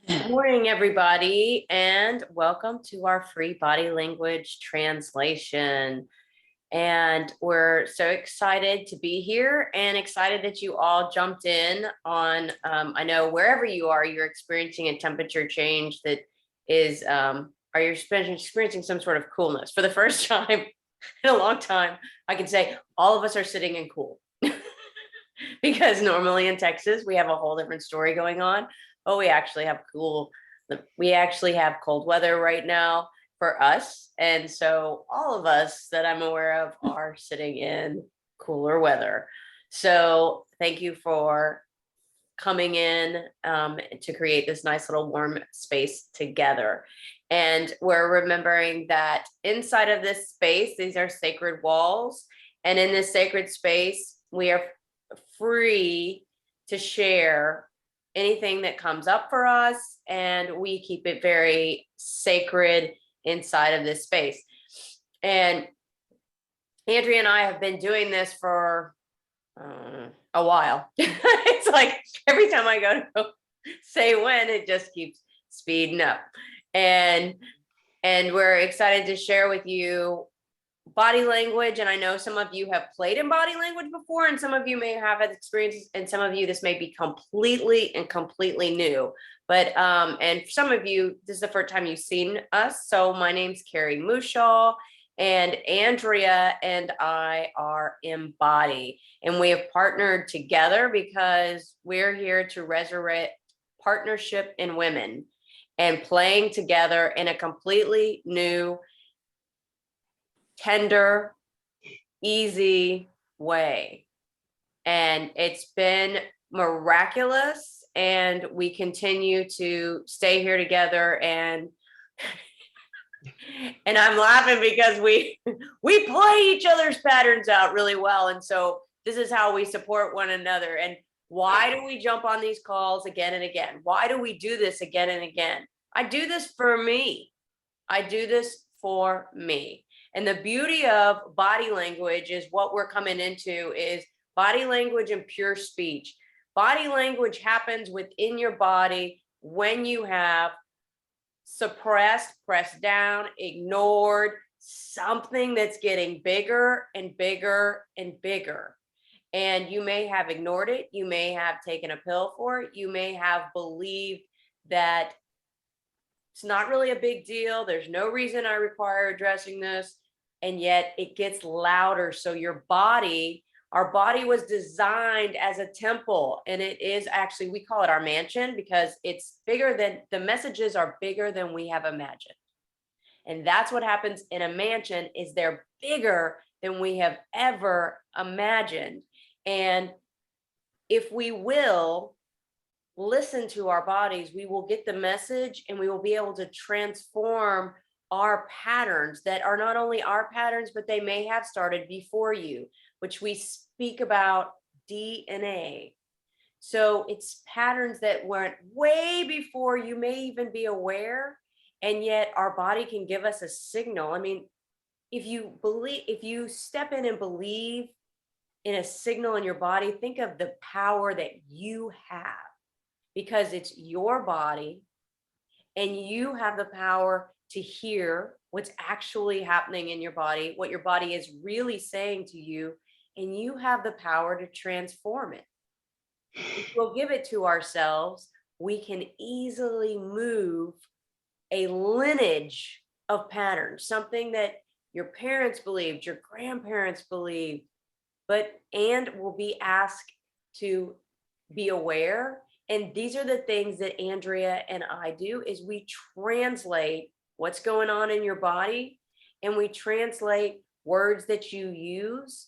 Good morning, everybody, and welcome to our free body language translation. And we're so excited to be here and excited that you all jumped in on, I know wherever you are, you're experiencing a temperature change that is, are you experiencing some sort of coolness? For the first time in a long time, I can say all of us are sitting in cool. Because normally in Texas, we have a whole different story going on. But we actually have cold weather right now for us. And so all of us that I'm aware of are sitting in cooler weather. So thank you for coming in to create this nice little warm space together. And we're remembering that inside of this space, these are sacred walls. And in this sacred space, we are free to share anything that comes up for us, and we keep it very sacred inside of this space. And Andrea and I have been doing this for a while. It's like every time I go to say when, it just keeps speeding up. And we're excited to share with you body language. And I know some of you have played in body language before, and some of you may have had experiences, and some of you this may be completely new. But and for some of you, this is the first time you've seen us. So my name's Carrie Mushaw, and Andrea and I are Embody, and we have partnered together because we're here to resurrect partnership in women and playing together in a completely new, tender, easy way. And it's been miraculous, and we continue to stay here together. And and I'm laughing because we play each other's patterns out really well. And so this is how we support one another. And why do we jump on these calls again and again? Why do we do this again and again? I do this for me. I do this for me. And the beauty of body language is what we're coming into is body language and pure speech. Body language happens within your body when you have suppressed, pressed down, ignored something that's getting bigger and bigger and bigger. And you may have ignored it. You may have taken a pill for it. You may have believed that it's not really a big deal. There's no reason I require addressing this. And yet it gets louder. So your body, our body was designed as a temple, and it is actually, we call it our mansion because it's bigger than, the messages are bigger than we have imagined. And that's what happens in a mansion, is they're bigger than we have ever imagined. And if we will listen to our bodies, we will get the message, and we will be able to transform our patterns that are not only our patterns, but they may have started before you, which we speak about DNA. So it's patterns that went way before you may even be aware, and yet our body can give us a signal. I mean, if you step in and believe in a signal in your body, think of the power that you have, because it's your body, and you have the power to hear what's actually happening in your body, what your body is really saying to you, and you have the power to transform it. If we'll give it to ourselves, we can easily move a lineage of patterns, something that your parents believed, your grandparents believed, and will be asked to be aware. And these are the things that Andrea and I do, is we translate what's going on in your body, and we translate words that you use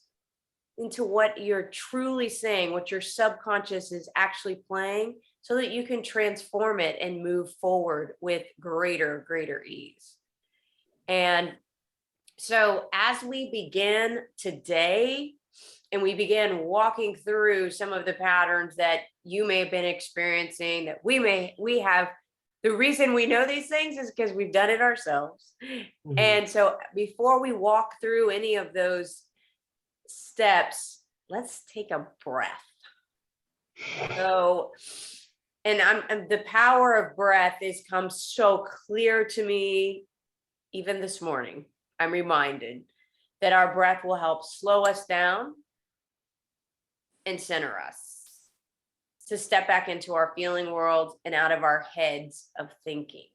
into what you're truly saying, what your subconscious is actually playing, so that you can transform it and move forward with greater ease. And so as we begin today, and we began walking through some of the patterns that you may have been experiencing, that we have. The reason we know these things is because we've done it ourselves. Mm-hmm. And so before we walk through any of those steps, let's take a breath. So, And the power of breath is come so clear to me. Even this morning, I'm reminded that our breath will help slow us down and center us to step back into our feeling world and out of our heads of thinking.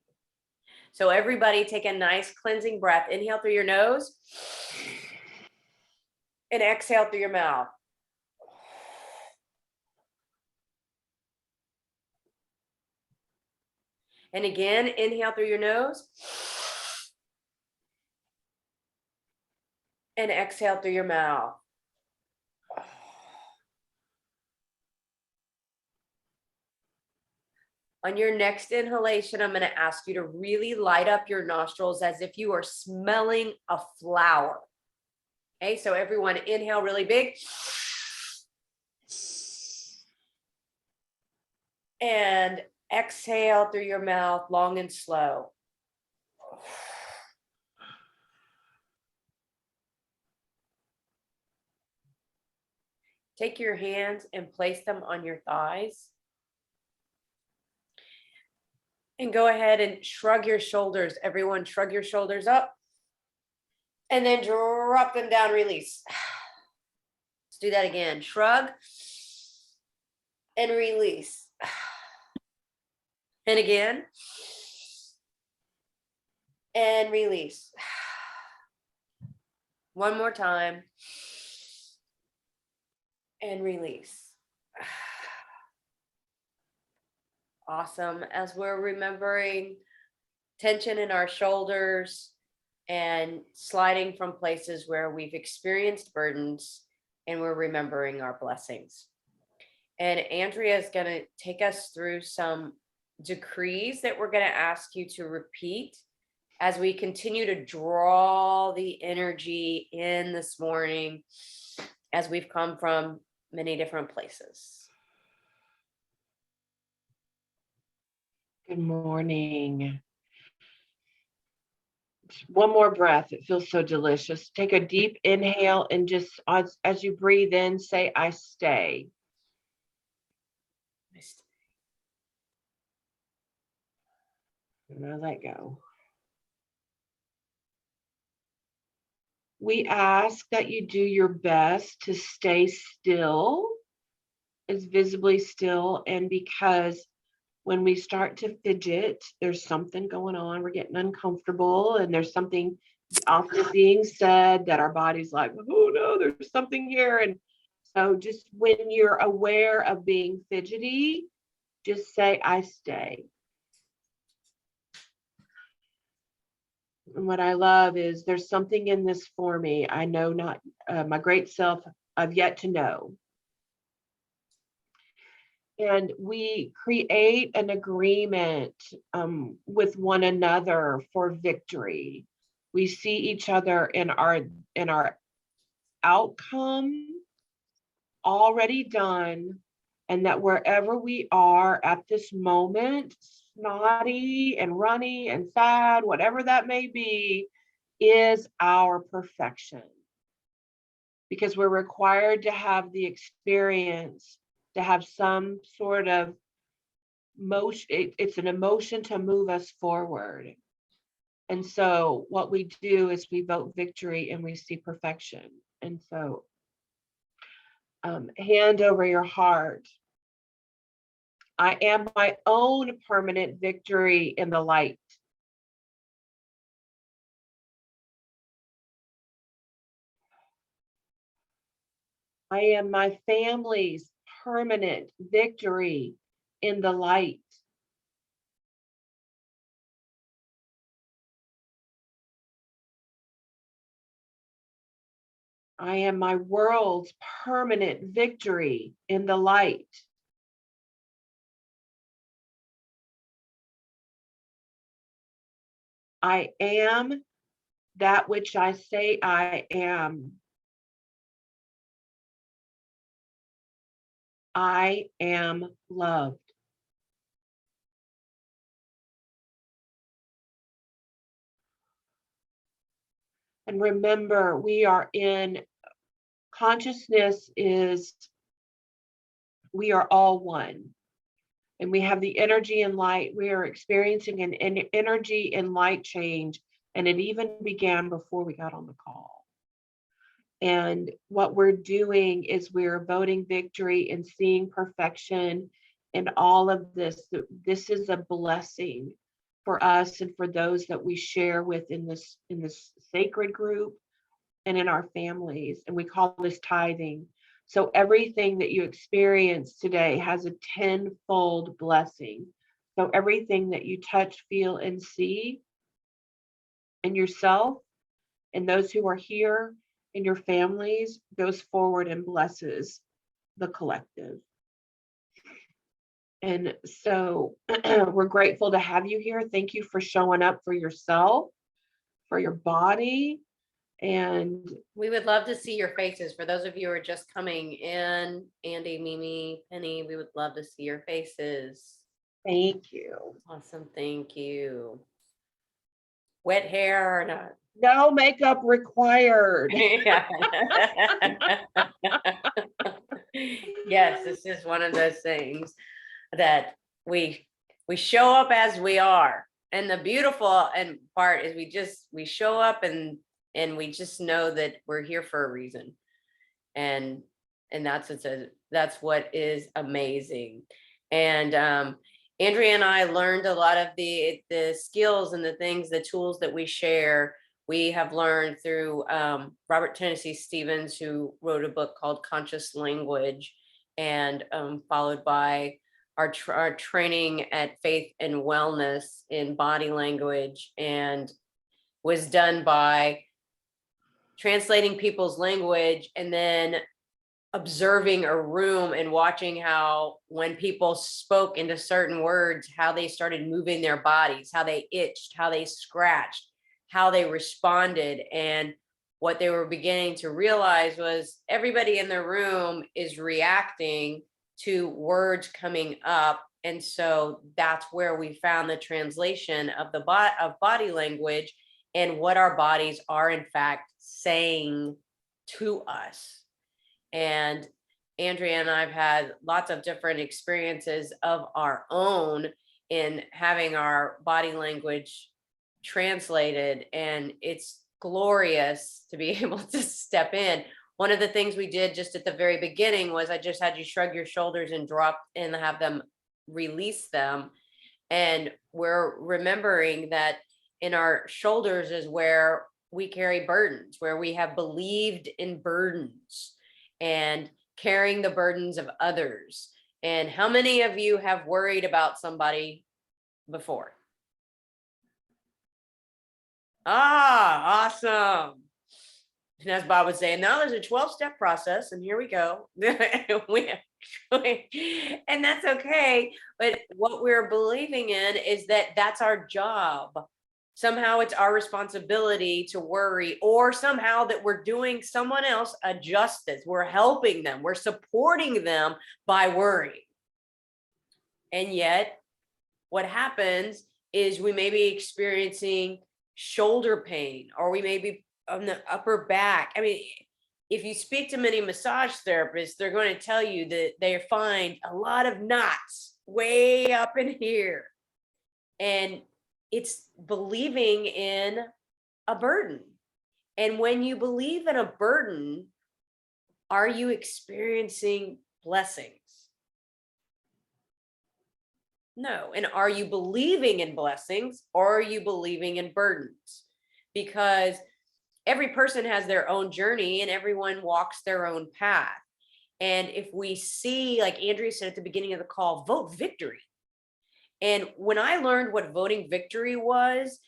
So everybody take a nice cleansing breath. Inhale through your nose and exhale through your mouth. And again, inhale through your nose and exhale through your mouth. On your next inhalation, I'm going to ask you to really light up your nostrils as if you are smelling a flower. Okay, so everyone inhale really big. And exhale through your mouth long and slow. Take your hands and place them on your thighs. And go ahead and shrug your shoulders. Everyone shrug your shoulders up. And then drop them down, release. Let's do that again. Shrug and release. And again. And release. One more time. And release. Awesome. As we're remembering tension in our shoulders and sliding from places where we've experienced burdens, and we're remembering our blessings. And Andrea is going to take us through some decrees that we're going to ask you to repeat as we continue to draw the energy in this morning, as we've come from many different places. Good morning. One more breath. It feels so delicious. Take a deep inhale and just as you breathe in, say, I stay. And I let go. We ask that you do your best to stay still, as visibly still, and because when we start to fidget, there's something going on. We're getting uncomfortable, and there's something often being said that our body's like, oh no, there's something here. And so just when you're aware of being fidgety, just say, I stay. And what I love is there's something in this for me. I know not my great self, I've yet to know. And we create an agreement with one another for victory. We see each other in our outcome already done, and that wherever we are at this moment, snotty and runny and sad, whatever that may be, is our perfection. Because we're required to have the experience, to have some sort of motion. It's an emotion to move us forward. And so what we do is we vote victory and we see perfection. And so hand over your heart. I am my own permanent victory in the light. I am my family's permanent victory in the light. I am my world's permanent victory in the light. I am that which I say I am. I am loved. And remember, we are in consciousness is, we are all one. and we have the energy and light. We are experiencing an energy and light change, and it even began before we got on the call. And what we're doing is we're voting victory and seeing perfection in all of this. This is a blessing for us and for those that we share with in this sacred group and in our families. And we call this tithing. So everything that you experience today has a tenfold blessing. So everything that you touch, feel, and see in yourself and those who are here in your families goes forward and blesses the collective. And so we're grateful to have you here. Thank you for showing up for yourself, for your body. And we would love to see your faces. For those of you who are just coming in, Andy, Mimi, Penny, we would love to see your faces. thank you. Awesome. Thank you. Wet hair or not? No makeup required. Yes, this is one of those things that we show up as we are. And the beautiful and part is we show up and we just know that we're here for a reason. And that's what is amazing. And Andrea and I learned a lot of the skills and the things, the tools that we share. We have learned through Robert Tennessee Stevens, who wrote a book called Conscious Language, and followed by our training at Faith and Wellness in body language, and was done by translating people's language and then observing a room and watching how when people spoke into certain words, how they started moving their bodies, how they itched, how they scratched, how they responded. And what they were beginning to realize was everybody in the room is reacting to words coming up. And so that's where we found the translation of of body language and what our bodies are in fact saying to us. And Andrea and I've had lots of different experiences of our own in having our body language translated, and it's glorious to be able to step in. One of the things we did just at the very beginning was I just had you shrug your shoulders and drop and have them release them. And we're remembering that in our shoulders is where we carry burdens, where we have believed in burdens and carrying the burdens of others. And how many of you have worried about somebody before? Ah, awesome. And as Bob would say, now there's a 12-step process, and here we go. And that's okay. But what we're believing in is that that's our job. Somehow it's our responsibility to worry, or somehow that we're doing someone else a justice. We're helping them. We're supporting them by worrying. And yet what happens is we may be experiencing shoulder pain, or we may be on the upper back. I mean, if you speak to many massage therapists, they're going to tell you that they find a lot of knots way up in here. And it's believing in a burden. And when you believe in a burden, are you experiencing blessings? No. And are you believing in blessings, or are you believing in burdens? Because every person has their own journey and everyone walks their own path. And if we see, like Andrea said at the beginning of the call, vote victory. And when I learned what voting victory was,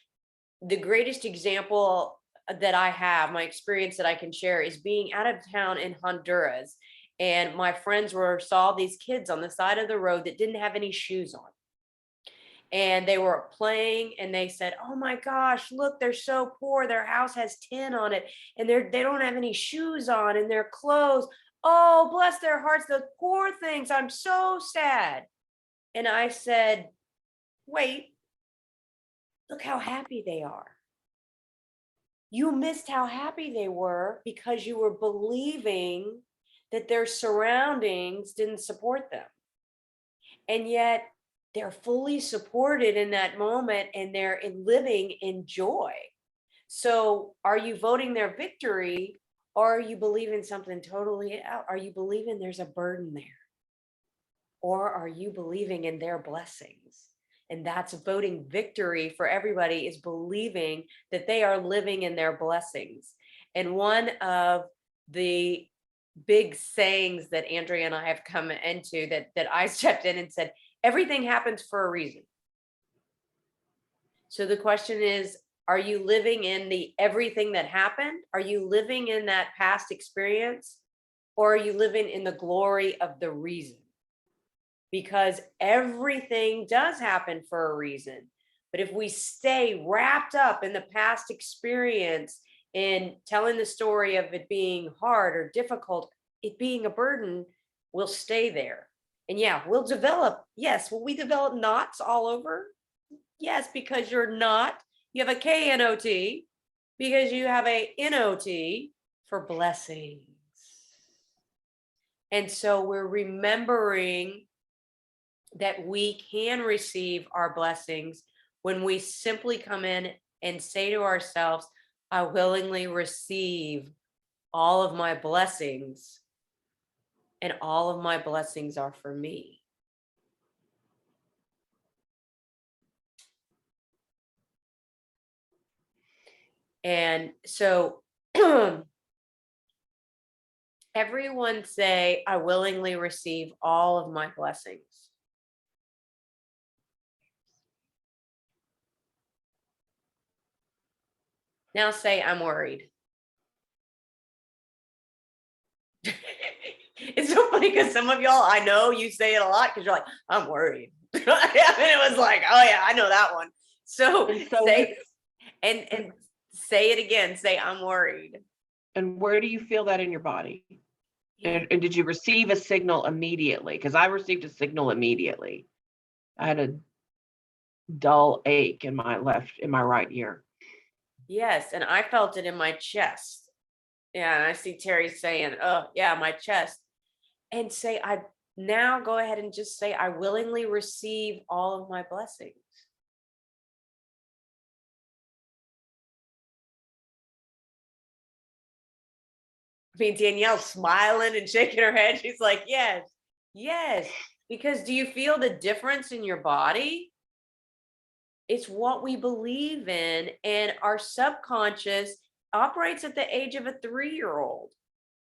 the greatest example that I have, my experience that I can share, is being out of town in Honduras. And my friends saw these kids on the side of the road that didn't have any shoes on. And they were playing, and they said, oh my gosh, look, they're so poor. Their house has tin on it, and they don't have any shoes on, and their clothes. Oh, bless their hearts, those poor things. I'm so sad. And I said, wait, look how happy they are. You missed how happy they were because you were believing that their surroundings didn't support them. And yet they're fully supported in that moment and they're living in joy. So are you voting their victory, or are you believing something totally out? Are you believing there's a burden there? Or are you believing in their blessings? And that's voting victory for everybody, is believing that they are living in their blessings. And one of the big sayings that Andrea and I have come into, that I stepped in and said, everything happens for a reason. So the question is, are you living in the everything that happened? Are you living in that past experience? Or are you living in the glory of the reason? Because everything does happen for a reason. But if we stay wrapped up in the past experience, in telling the story of it being hard or difficult, it being a burden, we'll stay there. And yeah, we'll develop, yes, will we develop knots all over? Yes, because you have a KNOT, because you have a NOT for blessings. And so we're remembering that we can receive our blessings when we simply come in and say to ourselves, I willingly receive all of my blessings, and all of my blessings are for me. And so everyone say, I willingly receive all of my blessings. Now say, I'm worried. It's so funny because some of y'all, I know you say it a lot because you're like, I'm worried. And it was like, oh yeah, I know that one. So, say, and say it again. Say, I'm worried. And where do you feel that in your body? And did you receive a signal immediately? Because I received a signal immediately. I had a dull ache in my right ear. Yes, and I felt it in my chest. Yeah, and I see Terry saying, oh yeah, my chest. And say, I now go ahead and just say, I willingly receive all of my blessings. I mean, Danielle's smiling and shaking her head. She's like, yes, yes. Because do you feel the difference in your body? It's what we believe in. And our subconscious operates at the age of a 3-year-old.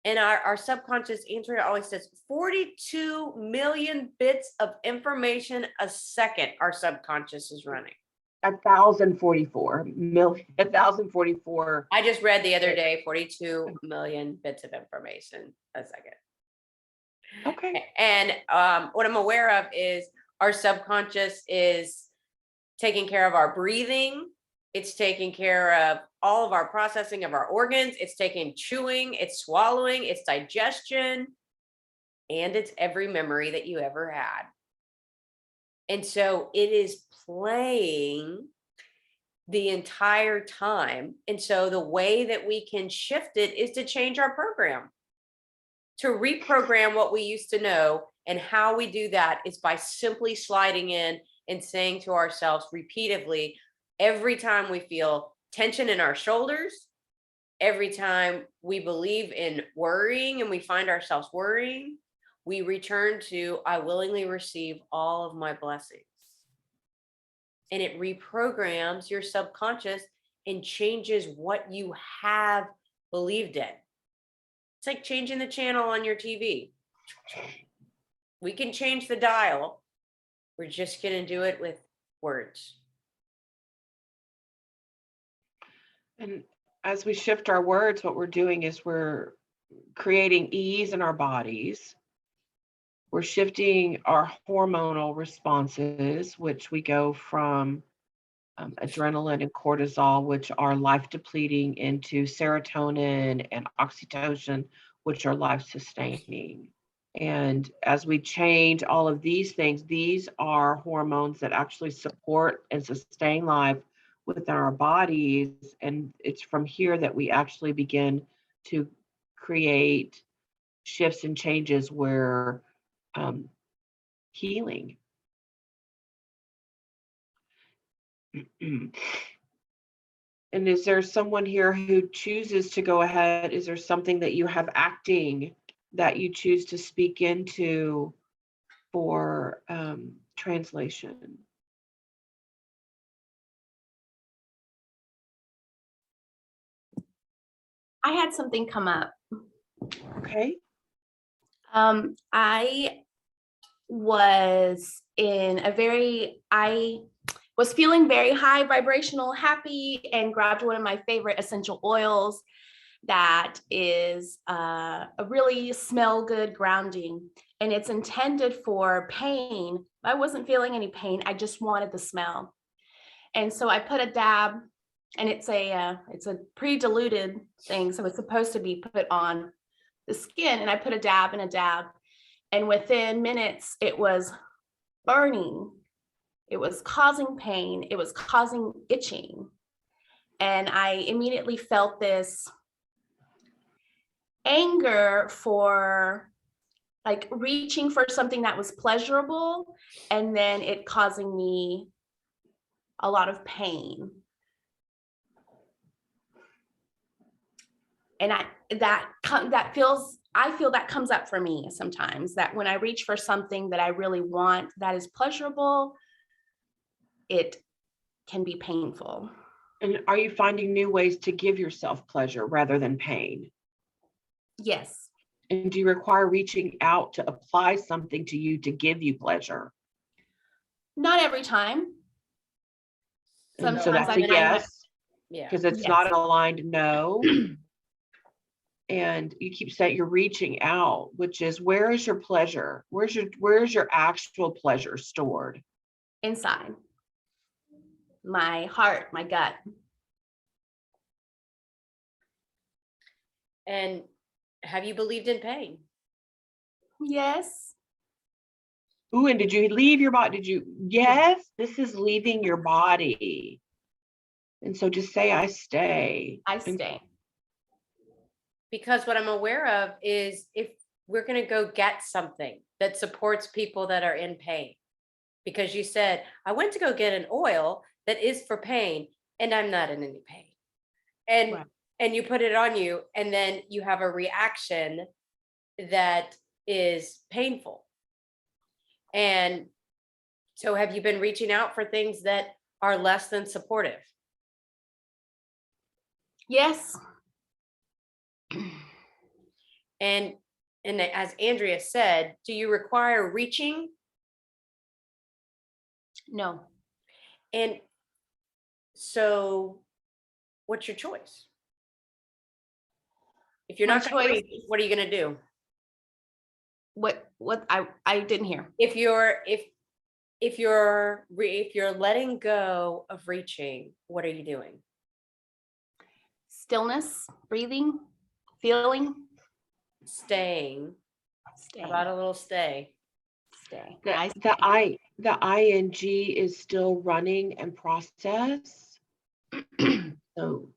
And our subconscious, Andrea always says, 42 million bits of information a second, our subconscious is running. 1,044 million, 1,044. I just read the other day, 42 million bits of information a second. Okay. And what I'm aware of is our subconscious is taking care of our breathing. It's taking care of all of our processing of our organs. It's taking chewing, it's swallowing, it's digestion, and it's every memory that you ever had. And so it is playing the entire time. And so the way that we can shift it is to change our program, to reprogram what we used to know. And how we do that is by simply sliding in and saying to ourselves repeatedly, every time we feel tension in our shoulders, every time we believe in worrying and we find ourselves worrying, we return to, I willingly receive all of my blessings. And it reprograms your subconscious and changes what you have believed in. It's like changing the channel on your TV. We can change the dial. We're just going to do it with words. And as we shift our words, what we're doing is we're creating ease in our bodies. We're shifting our hormonal responses, which we go from adrenaline and cortisol, which are life depleting, into serotonin and oxytocin, which are life sustaining. And as we change all of these things, these are hormones that actually support and sustain life within our bodies. And it's from here that we actually begin to create shifts and changes where healing And is there someone here who chooses to go ahead? Is there something that you have acting that you choose to speak into for translation? I had something come up. Okay. I was I was feeling very high vibrational, happy, and grabbed one of my favorite essential oils that is a really smell good grounding, and it's intended for pain. I wasn't feeling any pain. I just wanted the smell. And so I put a dab, and it's a pre-diluted thing. So it's supposed to be put on the skin, and I put a dab and a dab. And within minutes, it was burning. It was causing pain. It was causing itching. And I immediately felt this anger for like reaching for something that was pleasurable, and then it causing me a lot of pain. And I feel that comes up for me sometimes, that when I reach for something that I really want that is pleasurable, it can be painful. And are you finding new ways to give yourself pleasure rather than pain? Yes. And do you require reaching out to apply something to you to give you pleasure? Not every time. And so Sometimes that's I a find my- yes, Yeah. because it's Yes. not an aligned no. And you keep saying you're reaching out, which is, where is your pleasure? Where's your actual pleasure stored? Inside my heart, my gut. And have you believed in pain? Yes. Ooh, and did you leave your body? Yes, this is leaving your body. And so just say, I stay. I stay. Because what I'm aware of is, if we're going to go get something that supports people that are in pain, because you said, I went to go get an oil that is for pain, and I'm not in any pain. And Right. and you put it on you, and then you have a reaction that is painful. And so have you been reaching out for things that are less than supportive? Yes. And as Andrea said, do you require reaching? No. And so what's your choice? If you're My not going to choice- reach, what are you going to do? What I didn't hear. If you're letting go of reaching, what are you doing? Stillness, breathing, feeling, Staying. stay. How about a little stay? Stay. The ing is still running and process. So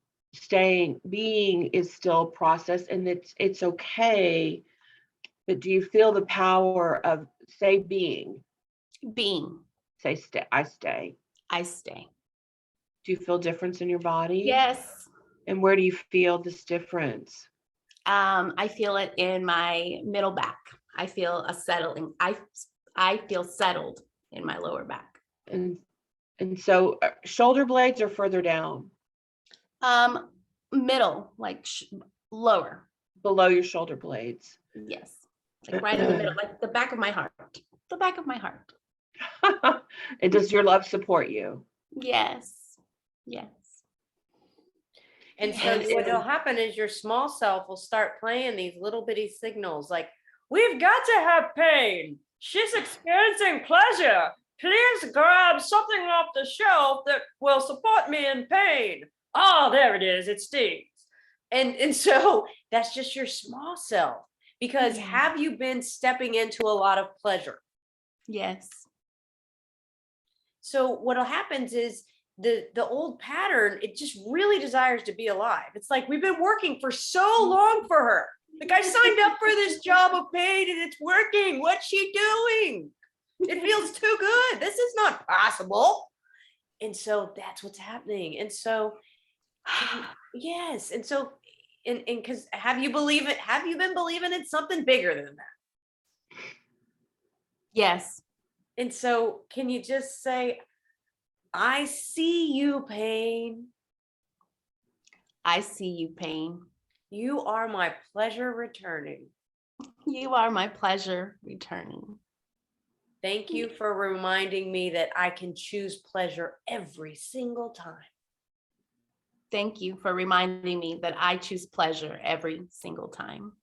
being is still process, and it's okay. But do you feel the power of, say, being? Being. Say stay. I stay. I stay. Do you feel difference in your body? Yes. And where do you feel this difference? I feel it in my middle back. I feel a settling. I feel settled in my lower back. And so shoulder blades are further down, Middle, like lower. below your shoulder blades. Yes. Like right in the middle, like the back of my heart. The back of my heart. And does your love support you? Yes. Yes. And so what'll happen is your small self will start playing these little bitty signals like, we've got to have pain. She's experiencing pleasure. Please grab something off the shelf that will support me in pain. Oh, there it is. It stings. And so that's just your small self. Because have you been stepping into a lot of pleasure? Yes. So what'll happen is the old pattern, it just really desires to be alive. It's like, we've been working for so long for her. Like, I signed up for this job of pain and it's working. What's she doing? It feels too good. This is not possible. And so that's what's happening. And so, yes. And so, and because have you been believing in something bigger than that? Yes, And so, can you just say, I see you, pain. I see you, pain. You are my pleasure returning. You are my pleasure returning. Thank you for reminding me that I can choose pleasure every single time. Thank you for reminding me that I choose pleasure every single time.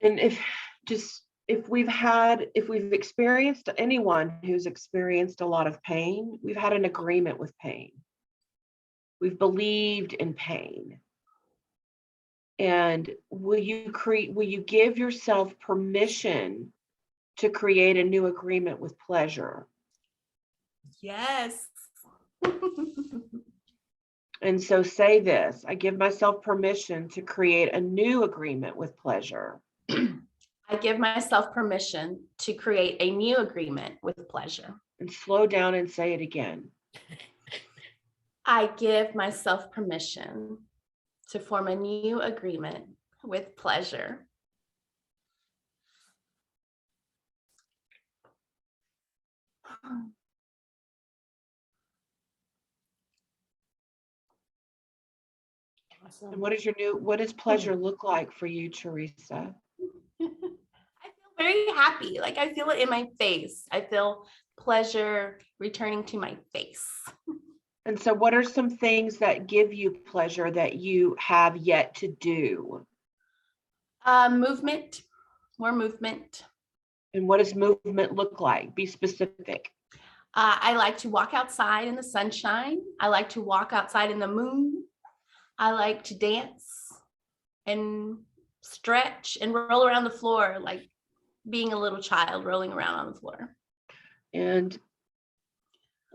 And if we've experienced, anyone who's experienced a lot of pain, we've had an agreement with pain. We've believed in pain. And will you give yourself permission to create a new agreement with pleasure? Yes. And so say this: I give myself permission to create a new agreement with pleasure. I give myself permission to create a new agreement with pleasure. And slow down and say it again. I give myself permission to form a new agreement with pleasure. Awesome. And what does pleasure look like for you, Teresa? I feel very happy. Like I feel it in my face. I feel pleasure returning to my face. And so what are some things that give you pleasure that you have yet to do? Movement, more movement. And what does movement look like? Be specific. I like to walk outside in the sunshine. I like to walk outside in the moon. I like to dance and stretch and roll around the floor, like being a little child rolling around on the floor. And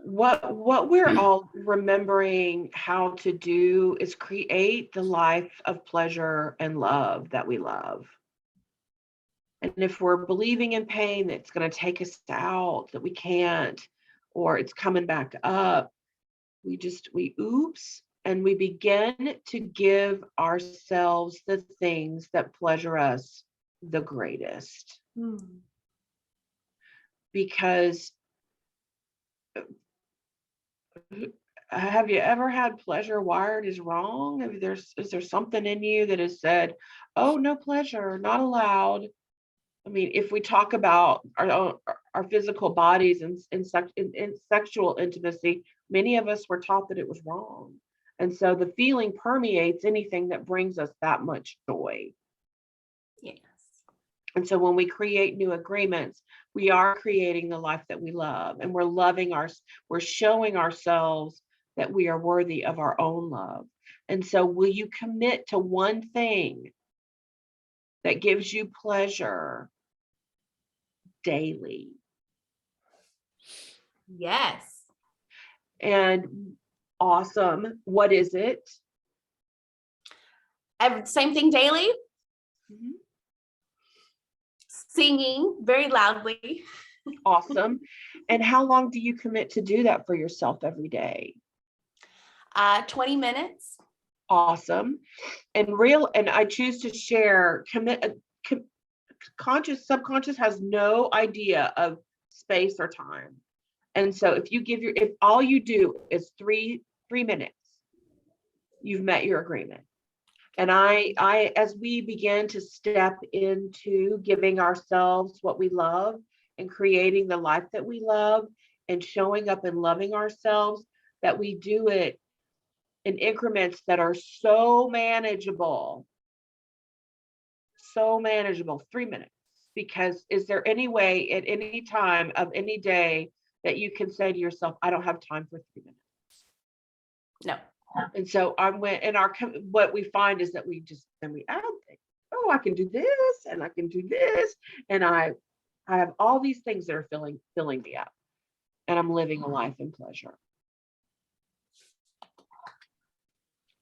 what we're all remembering how to do is create the life of pleasure and love that we love. And if we're believing in pain that's going to take us out, that we can't, or it's coming back up, we oops, and we begin to give ourselves the things that pleasure us the greatest. Because have you ever had pleasure wired as wrong? Is there something in you that has said, oh, no pleasure, not allowed? I mean, if we talk about our physical bodies and in sexual intimacy, many of us were taught that it was wrong. And so the feeling permeates anything that brings us that much joy. Yes. And so when we create new agreements, we are creating the life that we love, and we're showing ourselves that we are worthy of our own love. And so will you commit to one thing that gives you pleasure daily? Yes. And awesome. What is it? Same thing daily. Mhm. Singing very loudly. Awesome. And how long do you commit to do that for yourself every day? 20 minutes. Awesome. And I choose to share, conscious, subconscious has no idea of space or time. And so if all you do is 3 minutes, you've met your agreement. And I as we begin to step into giving ourselves what we love and creating the life that we love and showing up and loving ourselves, that we do it in increments that are so manageable. 3 minutes. Because is there any way at any time of any day that you can say to yourself, I don't have time for 3 minutes? No. And so what we find is that we add things. Oh, I can do this and I can do this. And I have all these things that are filling me up. And I'm living a life in pleasure.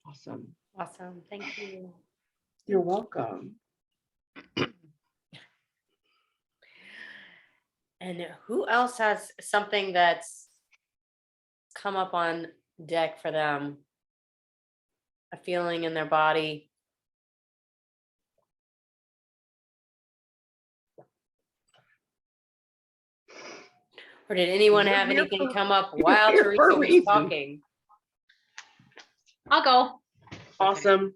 Awesome. Awesome. Thank you. You're welcome. And who else has something that's come up on deck for them? A feeling in their body? Or did anyone We're have here anything for- come up we're while here for a Teresa was reason. talking? I'll go. Awesome.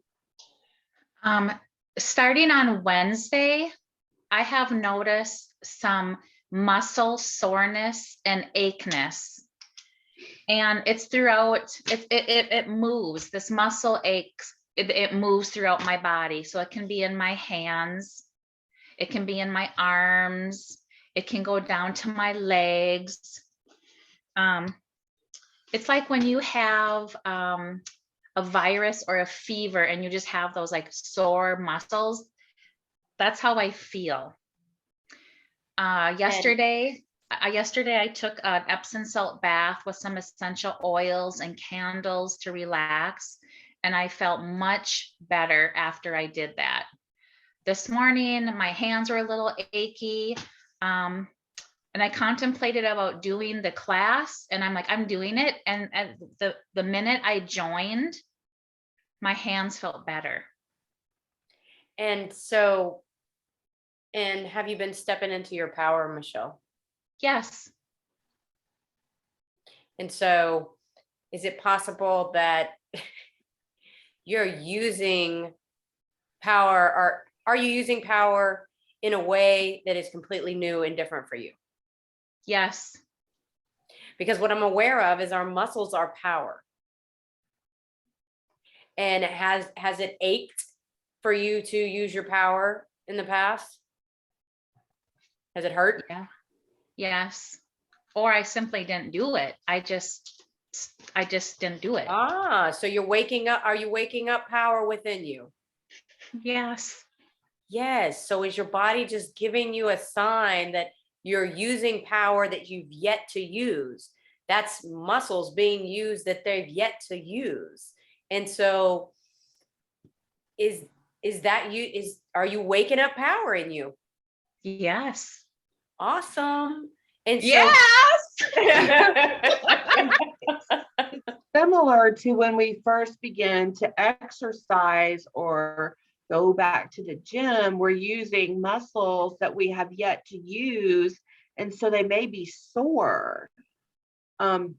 Starting on Wednesday, I have noticed some muscle soreness and acheness. And it's throughout, it moves, this muscle aches, it moves throughout my body. So it can be in my hands, it can be in my arms, it can go down to my legs. It's like when you have a virus or a fever and you just have those like sore muscles. That's how I feel. Yesterday I took an Epsom salt bath with some essential oils and candles to relax, and I felt much better after I did that. This morning, my hands were a little achy, and I contemplated about doing the class, and I'm like, I'm doing it. And the minute I joined, my hands felt better. And so, and have you been stepping into your power, Michelle? Yes. And so, is it possible that you're using power, or are you using power in a way that is completely new and different for you? Yes. Because what I'm aware of is our muscles are power. And has it ached for you to use your power in the past? Has it hurt? Yeah. Yes. Or I simply didn't do it. I just didn't do it. Ah, so you're waking up. Are you waking up power within you? Yes. Yes. So is your body just giving you a sign that you're using power that you've yet to use? That's muscles being used that they've yet to use. And so is that you, are you waking up power in you? Yes. Awesome. And so Yes. Similar to when we first began to exercise or go back to the gym, we're using muscles that we have yet to use. And so they may be sore. And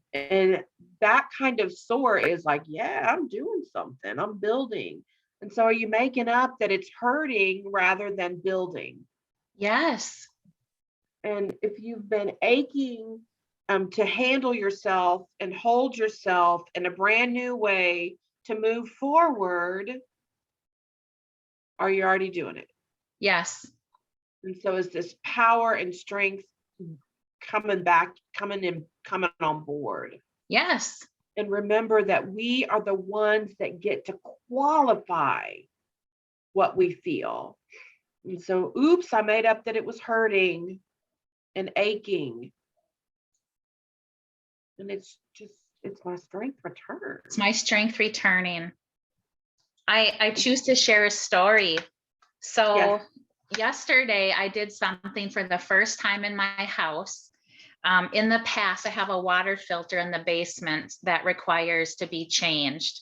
that kind of sore is like, yeah, I'm doing something, I'm building. And so are you making up that it's hurting rather than building? Yes. And if you've been aching to handle yourself and hold yourself in a brand new way to move forward, are you already doing it? Yes. And so is this power and strength coming on board? Yes. And remember that we are the ones that get to qualify what we feel. And so, oops, I made up that it was hurting and aching. And it's my strength return. It's my strength returning. I choose to share a story. So Yeah. yesterday I did something for the first time in my house. In the past, I have a water filter in the basement that requires to be changed.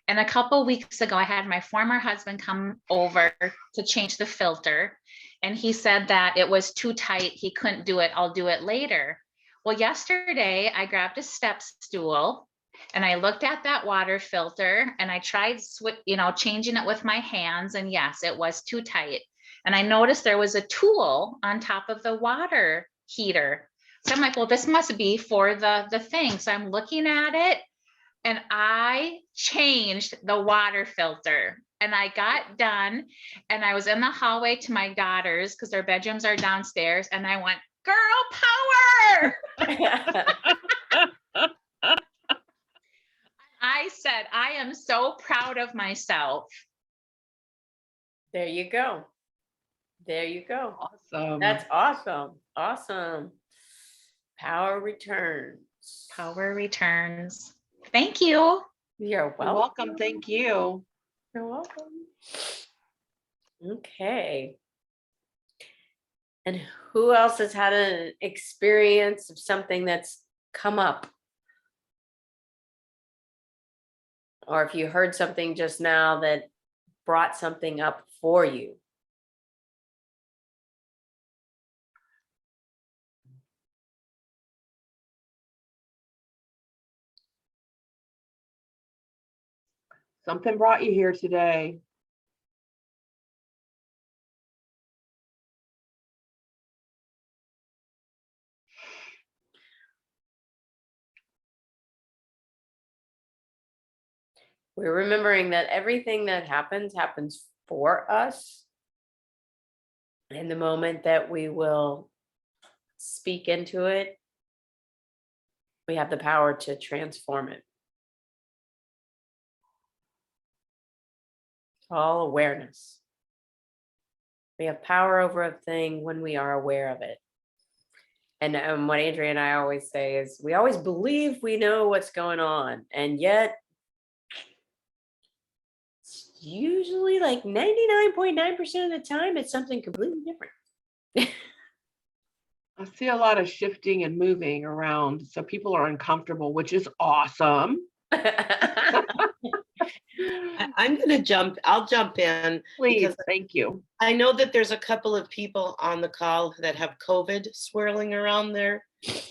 And a couple weeks ago, I had my former husband come over to change the filter. And he said that it was too tight. He couldn't do it. I'll do it later. Well, yesterday I grabbed a step stool and I looked at that water filter and I tried, changing it with my hands. And yes, it was too tight. And I noticed there was a tool on top of the water heater. So I'm like, well, this must be for the thing. So I'm looking at it and I changed the water filter. And I got done and I was in the hallway to my daughters because their bedrooms are downstairs. And I went, girl power. I said, I am so proud of myself. there you go. There you go. Awesome. That's awesome. Awesome. Power returns. Power returns. Thank you. You're You're welcome. welcome. Thank you. You're welcome. Okay. And who else has had an experience of something that's come up Or if you heard something just now that brought something up for you. Something brought you here today. We're remembering that everything that happens for us. In the moment that we will speak into it, we have the power to transform it. All awareness. We have power over a thing when we are aware of it. And what Andrea and I always say is we always believe we know what's going on. And yet, it's usually like 99.9% of the time, it's something completely different. I see a lot of shifting and moving around, so people are uncomfortable, which is awesome. I'll jump in. Please, Because thank you. I know that there's a couple of people on the call that have COVID swirling around their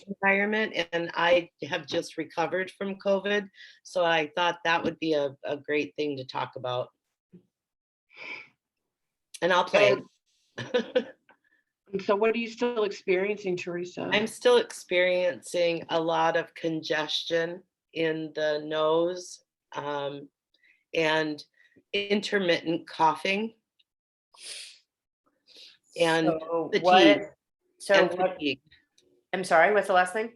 environment, and I have just recovered from COVID. So I thought that would be a great thing to talk about. And I'll play. And so what are you still experiencing, Teresa? I'm still experiencing a lot of congestion in the nose, and intermittent coughing and fatigue. Fatigue. I'm sorry, what's the last thing?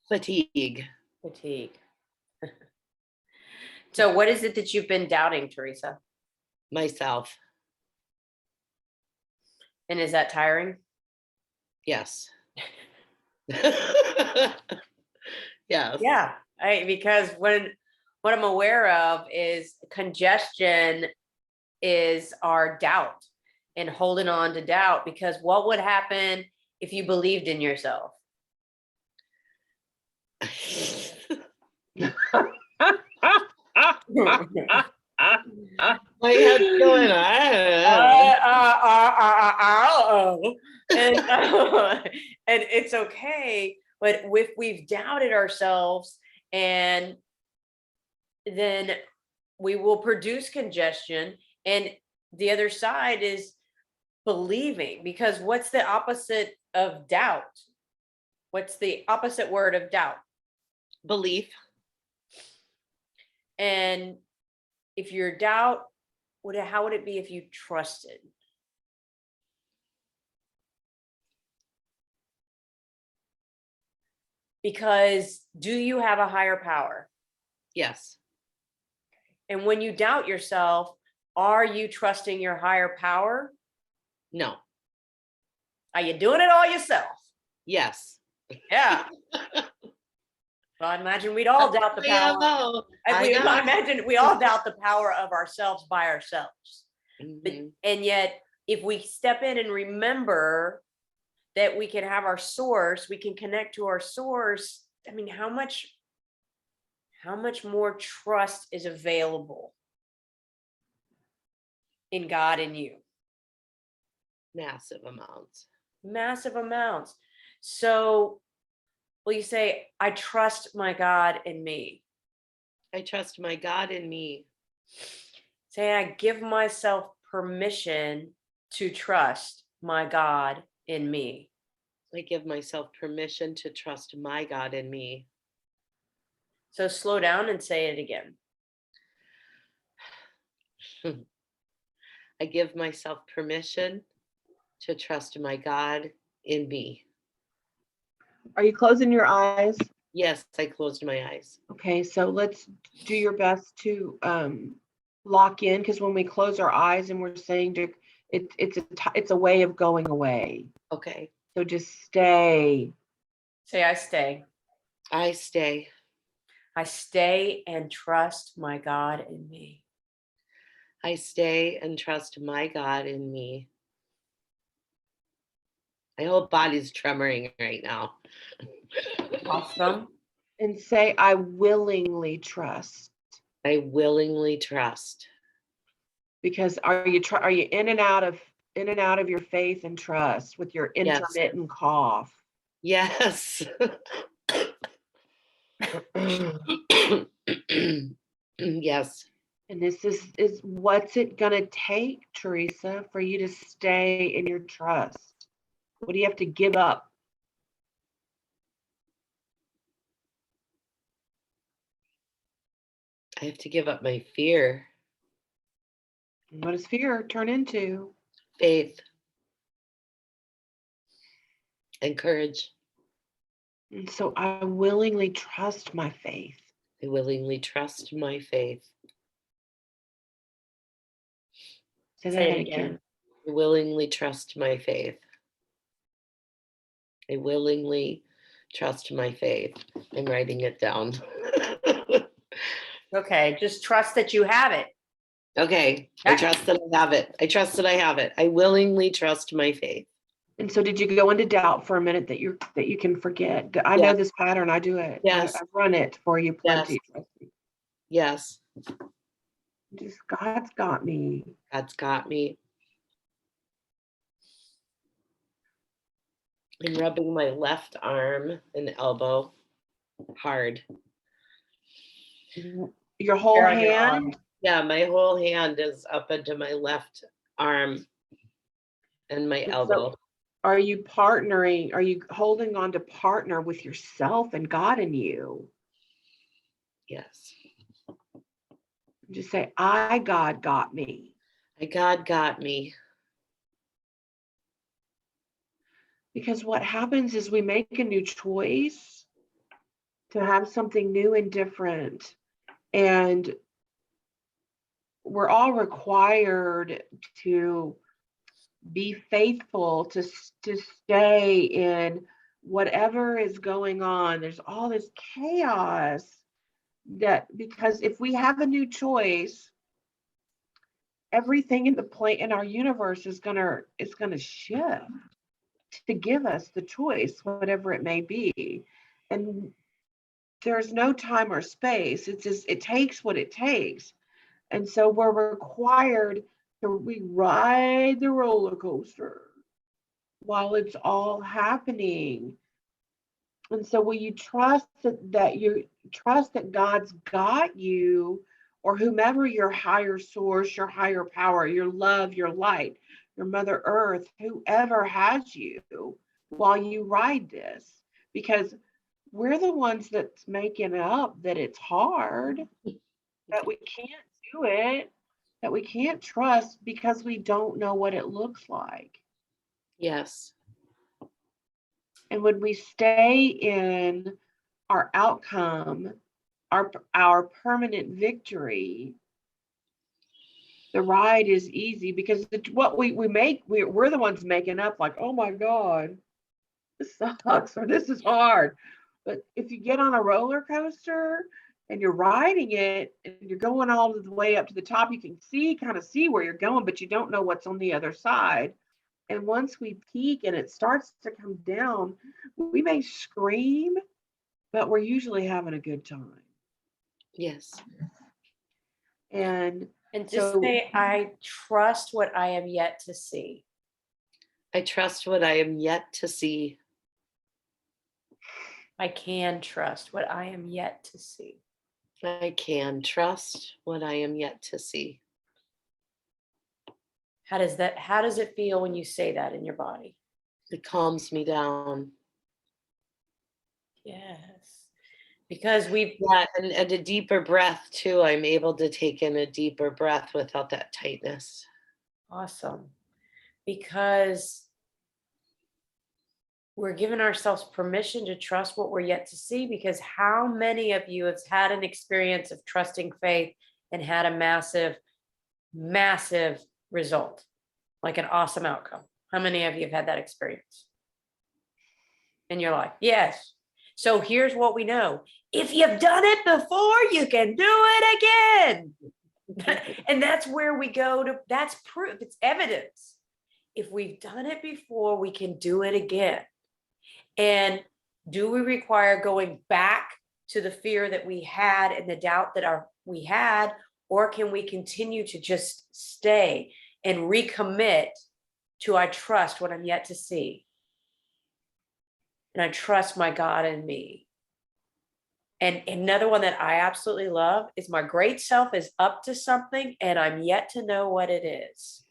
Fatigue. Fatigue. So what is it that you've been doubting, Teresa? Myself. And is that tiring? Yes. Yes. Yeah, because what I'm aware of is congestion is our doubt and holding on to doubt, because what would happen if you believed in yourself? My head's going and it's okay, but if we've doubted ourselves, and then we will produce congestion, and the other side is believing, because what's the opposite of doubt? What's the opposite word of doubt? Belief. And if your doubt, how would it be if you trusted? Because do you have a higher power? Yes. And when you doubt yourself, are you trusting your higher power? No. Are you doing it all yourself? Yes. Yeah. Well, I imagine we'd all doubt the power. I imagine we all doubt the power of ourselves by ourselves. Mhm. And yet, if we step in and remember that we can have our source, we can connect to our source. I mean, how much more trust is available in God and you? Massive amounts. Massive amounts. So, will you say, I trust my God in me? I trust my God in me. Say, I give myself permission to trust my God in me. I give myself permission to trust my God in me. So slow down and say it again. I give myself permission to trust my God in me. Are you closing your eyes? Yes, I closed my eyes. Okay, so let's do your best to lock in, because when we close our eyes and we're saying it's a way of going away. Okay. So just stay. Say, I stay. I stay. I stay and trust my God in me. I stay and trust my God in me. My whole body's tremoring right now. Awesome. And say, I willingly trust. I willingly trust. Because are you in and out of your faith and trust with your Yes. intermittent cough? Yes. Yes. And this is what's it gonna take, Teresa, for you to stay in your trust? What do you have to give up? I have to give up my fear, And what does fear turn into? faith, and courage. And so I willingly trust my faith. I willingly trust my faith. Say Say that it again. again. I willingly trust my faith. I willingly trust my faith. I'm writing it down. Okay, just trust that you have it. Okay, I trust that I have it. I trust that I have it. I willingly trust my faith. And so did you go into doubt for a minute that you can forget? I know this pattern. I do it. Yes. I've run it for you plenty. Yes. Yes, Just God's got me. God's got me. I'm rubbing my left arm and elbow hard. Your whole Here on your hand. arm. Yeah, my whole hand is up into my left arm and my And so- elbow. Are you partnering? Are you holding on to partner with yourself and God in you? Yes. Just say, God got me. God got me. Because what happens is we make a new choice to have something new and different. And we're all required to be faithful, to stay in whatever is going on. There's all this chaos because if we have a new choice, everything in our universe is gonna shift to give us the choice, whatever it may be. And there's no time or space. It's just, it takes what it takes. And so we're required we ride the roller coaster while it's all happening. And so will you trust that God's got you, or whomever your higher source, your higher power, your love, your light, your Mother Earth, whoever has you while you ride this? Because we're the ones that's making up that it's hard, that we can't do it, that we can't trust because we don't know what it looks like. Yes. And when we stay in our outcome, our permanent victory, the ride is easy because what we're the ones making up, like, oh my God, this sucks or this is hard. But if you get on a roller coaster and you're riding it and you're going all the way up to the top, you can kind of see where you're going, but you don't know what's on the other side. And once we peak and it starts to come down, we may scream, but we're usually having a good time. Yes. And just say, I trust what I am yet to see. I trust what I am yet to see. I can trust what I am yet to see. I can trust what I am yet to see. How does it feel when you say that in your body? It calms me down. Yes. Because and a deeper breath too. I'm able to take in a deeper breath without that tightness. Awesome. Because we're giving ourselves permission to trust what we're yet to see, because how many of you have had an experience of trusting faith and had a massive, massive result, like an awesome outcome? How many of you have had that experience in your life? Yes. So here's what we know. If you've done it before, you can do it again. And that's where we go to, that's proof, it's evidence. If we've done it before, we can do it again. And do we require going back to the fear that we had and the doubt that we had? Or can we continue to just stay and recommit to I trust what I'm yet to see? And I trust my God in me. And another one that I absolutely love is my great self is up to something and I'm yet to know what it is.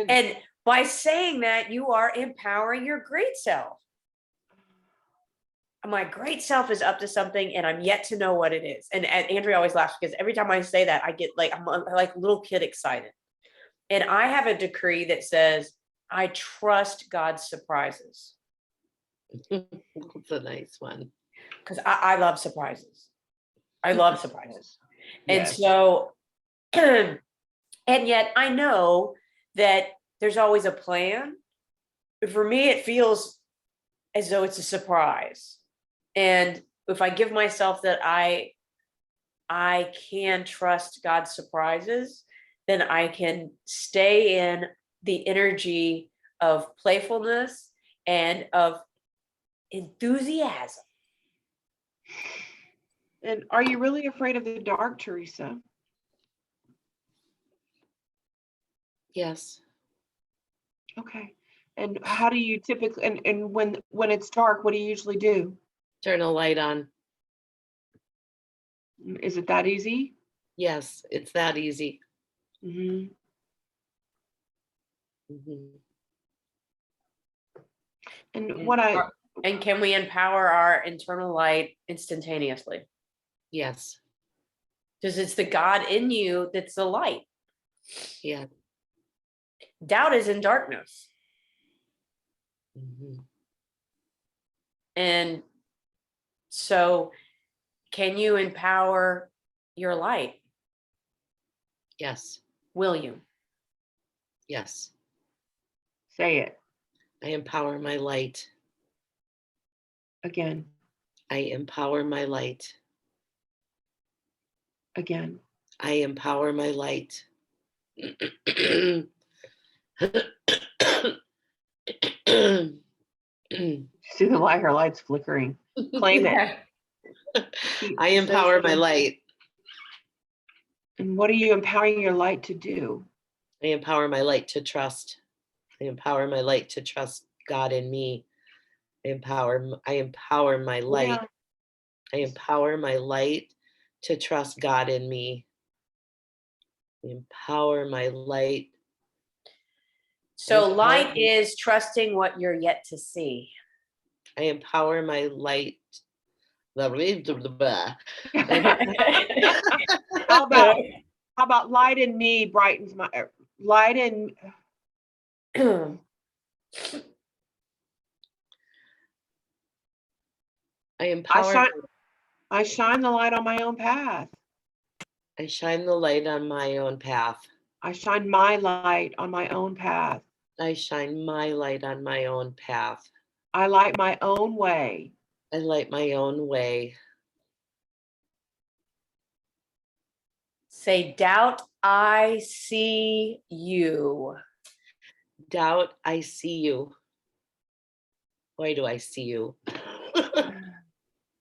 And by saying that, you are empowering your great self. My great self is up to something and I'm yet to know what it is. And Andrea always laughs because every time I say that, I get like, I'm like a little kid excited. And I have a decree that says, I trust God's surprises. That's a nice one. Because I love surprises. I love surprises. And Yes. so, and yet I know that there's always a plan. But for me, it feels as though it's a surprise. And if I give myself that I can trust God's surprises, then I can stay in the energy of playfulness and of enthusiasm. And are you really afraid of the dark, Teresa? Yes. Okay. And how do you typically, and when it's dark, what do you usually do? Turn a light on. Is it that easy? Yes, it's that easy. Mm-hmm. Mhm. And what I, And can we empower our internal light instantaneously? Yes. Because it's the God in you that's the light. Yeah. Doubt is in darkness. Mhm. And so can you empower your light? Yes. Will you? Yes. say it I empower my light. again, I empower my light. again. I empower my light. See the light, her light's flickering. Claim it. I empower my light. And what are you empowering your light to do? I empower my light to trust. I empower my light to trust God in me. I empower my light. Yeah. I empower my light to trust God in me. I empower my light. So light is trusting what you're yet to see. I empower my light. How about light in me brightens my light in I shine the light on my own path. I shine the light on my own path. I shine my light on my own path. I shine my light on my own path. I light my own way. I light my own way. Say, doubt, I see you. Doubt, I see you. Why do I see you?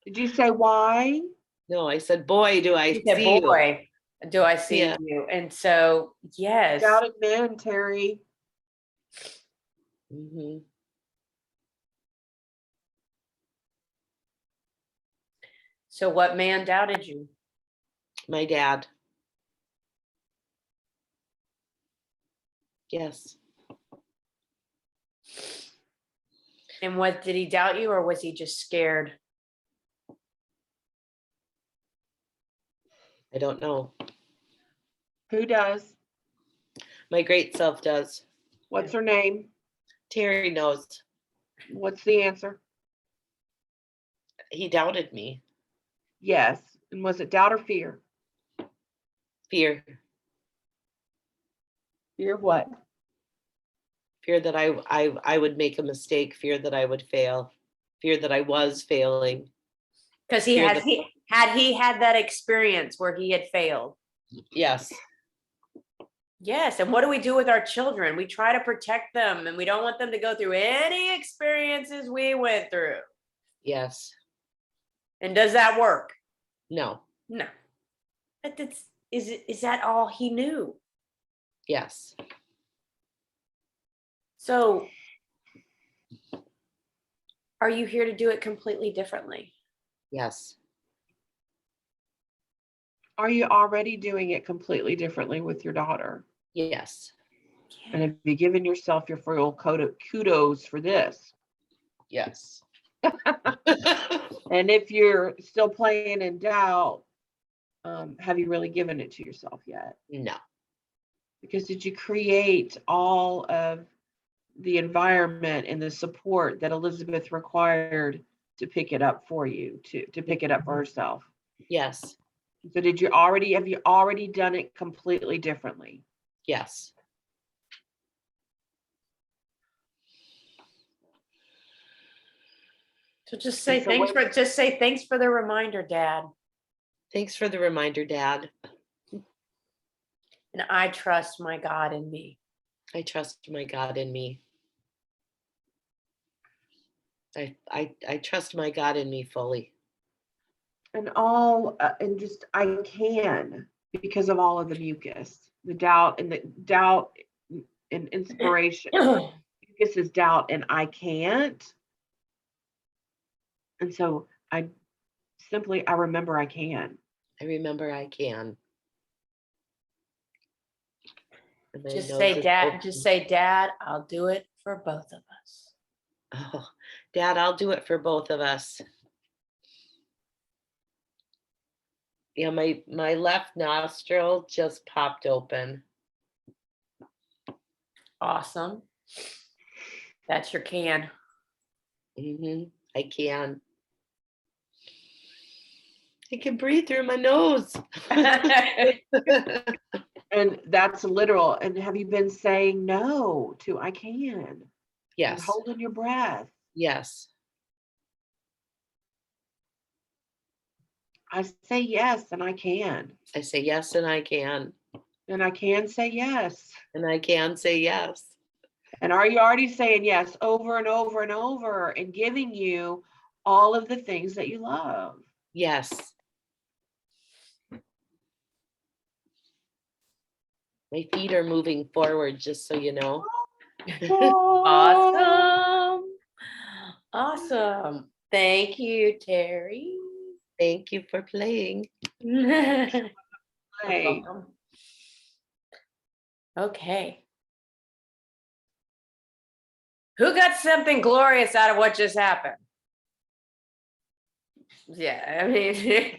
Did you say why? No, I said, boy, do I You said, see you. boy, do I see Yeah. you? And so, yes. Doubted men, Terry. Mhm. So what man doubted you? My dad. Yes. And what, did he doubt you or was he just scared? I don't know. Who does? My great self does. What's her name? Terry knows. What's the answer? He doubted me. Yes. And was it doubt or fear? Fear. Fear what? Fear that I would make a mistake. Fear that I would fail. Fear that I was failing. Because Fear had that- he had that experience where he had failed. Yes. Yes, and what do we do with our children? We try to protect them and we don't want them to go through any experiences we went through. Yes. And does that work? No. No. But is that all he knew? Yes. So are you here to do it completely differently? Yes. Are you already doing it completely differently with your daughter? Yes. And have you given yourself your full kudos for this? Yes. And if you're still playing in doubt, have you really given it to yourself yet? No. Because did you create all of the environment and the support that Elizabeth required to pick it up for you, to pick it up for herself? Yes. So have you already done it completely differently? Yes. So just say so when- thanks for the reminder, Dad. Thanks for the reminder, Dad. And I trust my God in me. I trust my God in me. I trust my God in me fully. And just I can, because of all of the mucus, the doubt and inspiration. Mucus is doubt and I can't. And so I remember I can. I remember I can. And I Just know say, this Dad, will- just say, Dad, I'll do it for both of us. Oh, Dad, I'll do it for both of us. Yeah, my left nostril just popped open. Awesome. That's your can. I can. I can breathe through my nose. And that's literal. And have you been saying no to I can? And Yes. holding your breath. Yes. I say yes and I can. I say yes and I can. And I can say yes. And I can say yes. And are you already saying yes over and over and over and giving you all of the things that you love? Yes. My feet are moving forward, just so you know. Awesome. Awesome. Thank you, Terry. Thank you for playing. You're Hey, welcome. Okay. Who got something glorious out of what just happened? Yeah, I mean,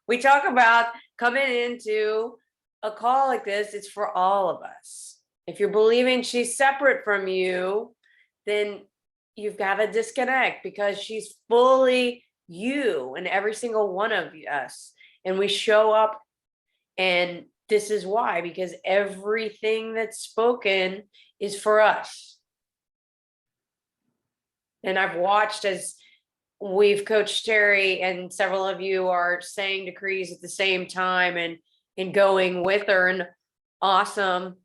we talk about coming into a call like this, it's for all of us. If you're believing she's separate from you, then you've got to disconnect because she's fully you and every single one of us. And we show up, and this is why, because everything that's spoken is for us. And I've watched as we've coached Terry, and several of you are saying decrees at the same time and going with her. And awesome.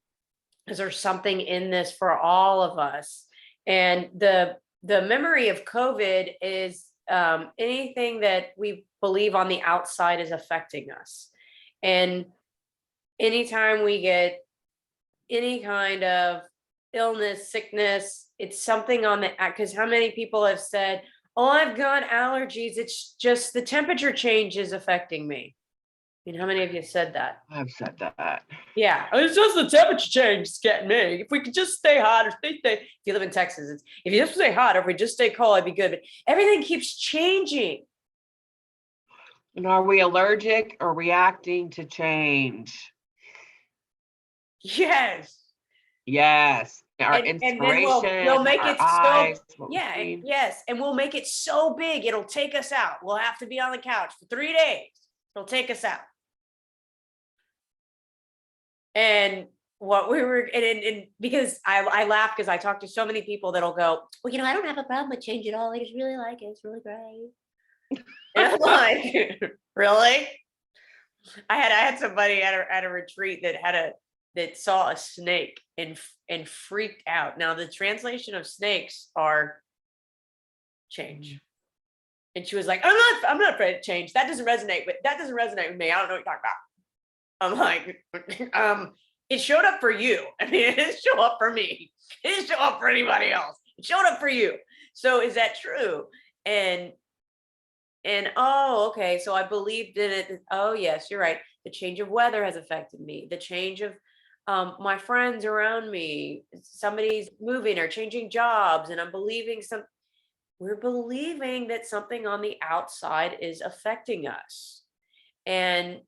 Is there something in this for all of us? And the memory of COVID is anything that we believe on the outside is affecting us. And anytime we get any kind of illness, sickness, it's something on the, because how many people have said, oh, I've got allergies, it's just the temperature change is affecting me. I mean, how many of you said that? I've said that. Yeah, it's just the temperature change is getting me. If we could just stay hot, or stay, if you live in Texas, it's, if you just stay hot, or if we just stay cold, it'd be good. But everything keeps changing. And are we allergic or reacting to change? Yes. Yes. Our And then inspiration, we'll make our it so, eyes, what we yeah, see. yes. And we'll make it so big, it'll take us out. We'll have to be on the couch for 3 days. It'll take us out. And what we were, and because I laugh because I talk to so many people that'll go, well, I don't have a problem with change at all. I just really like it. It's really great. And I'm like, really? I had somebody at a retreat that saw a snake and freaked out. Now the translation of snakes are change. And she was like, I'm not afraid of change. That doesn't resonate with me. I don't know what you're talking about. I'm like, it showed up for you. I mean, it didn't show up for me. It didn't show up for anybody else. It showed up for you. So is that true? And oh, okay. So I believed in it. Oh, yes, you're right. The change of weather has affected me. The change of my friends around me. Somebody's moving or changing jobs, and we're believing that something on the outside is affecting us. And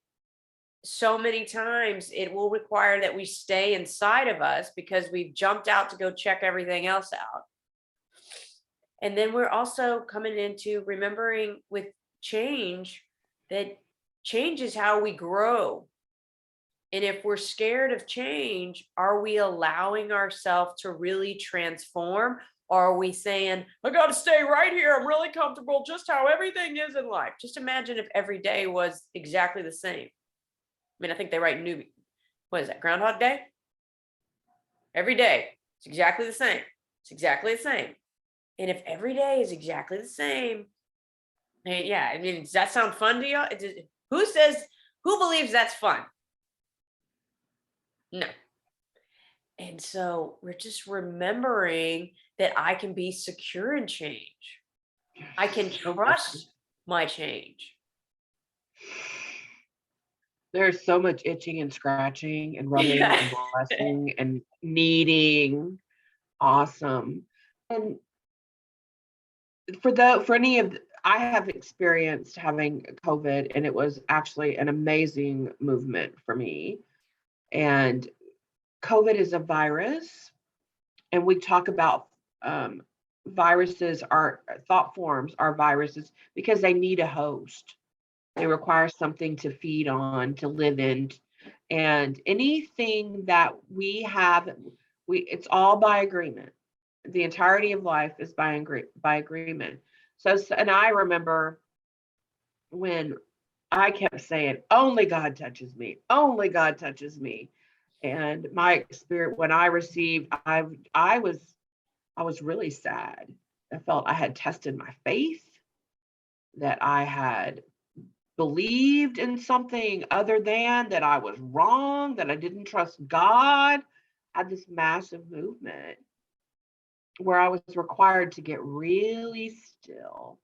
so many times it will require that we stay inside of us because we've jumped out to go check everything else out. And then we're also coming into remembering with change that change is how we grow. And if we're scared of change, are we allowing ourselves to really transform? Or are we saying, I got to stay right here. I'm really comfortable just how everything is in life. Just imagine if every day was exactly the same. I mean, I think they write what is that, Groundhog Day? Every day, it's exactly the same. It's exactly the same. And if every day is exactly the same, yeah, I mean, does that sound fun to you? Who believes that's fun? No. And so we're just remembering that I can be secure in change. I can trust my change. There's so much itching and scratching and rubbing and blessing and kneading. Awesome. And for any of, I have experienced having COVID, and it was actually an amazing movement for me. And COVID is a virus, and we talk about viruses are thought forms are viruses because they need a host. They require something to feed on, to live in. And anything that we have, it's all by agreement. The entirety of life is by agreement. So, and I remember when I kept saying, only God touches me, only God touches me. And my experience when I received, I was really sad. I felt I had tested my faith, that I had believed in something other than, that I was wrong, that I didn't trust God. I had this massive movement where I was required to get really still,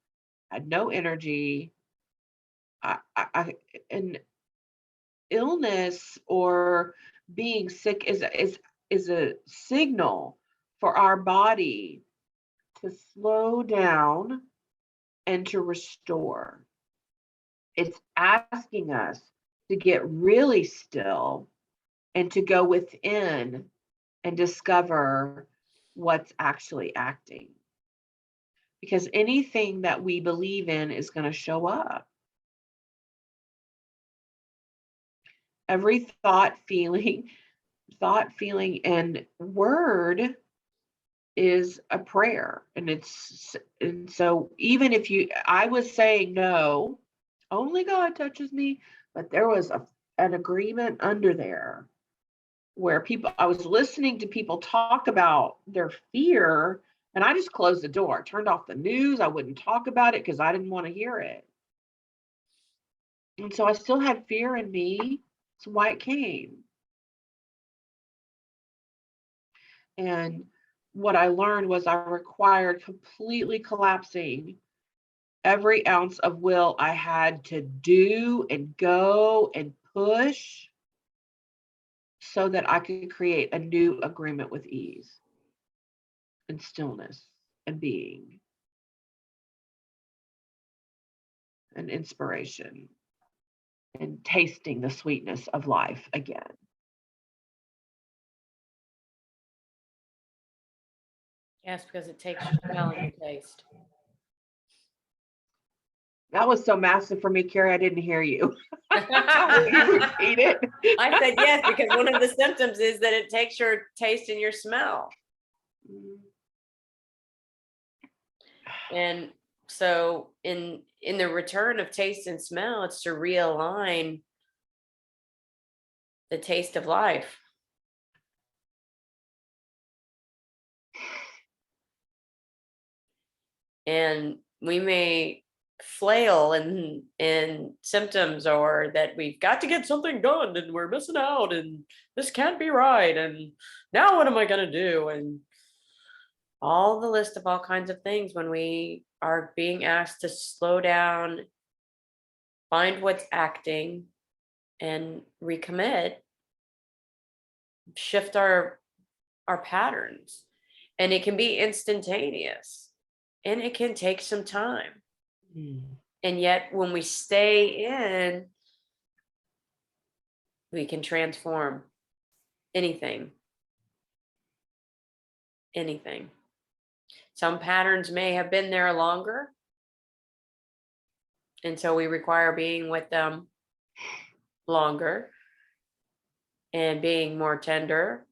had no energy. And illness or being sick is a signal for our body to slow down and to restore. It's asking us to get really still and to go within and discover what's actually acting. Because anything that we believe in is going to show up. Every thought, feeling, and word is a prayer. And so even if I was saying no, only God touches me, but there was an agreement under there where I was listening to people talk about their fear, and I just closed the door, turned off the news. I wouldn't talk about it because I didn't want to hear it. And so I still had fear in me. That's why it came. And what I learned was I required completely collapsing every ounce of will I had to do and go and push so that I could create a new agreement with ease and stillness and being and inspiration and tasting the sweetness of life again. Yes, because it takes your smell and your taste. That was so massive for me, Carrie. I didn't hear you. Will you repeat it? I said yes, because one of the symptoms is that it takes your taste and your smell. And so in the return of taste and smell, it's to realign the taste of life. And we may flail in symptoms, or that we've got to get something done and we're missing out and this can't be right. And now what am I going to do? And all the list of all kinds of things when we are being asked to slow down, find what's acting, and recommit, shift our patterns. And it can be instantaneous, and it can take some time. And yet when we stay in, we can transform anything. Some patterns may have been there longer, and so we require being with them longer and being more tender,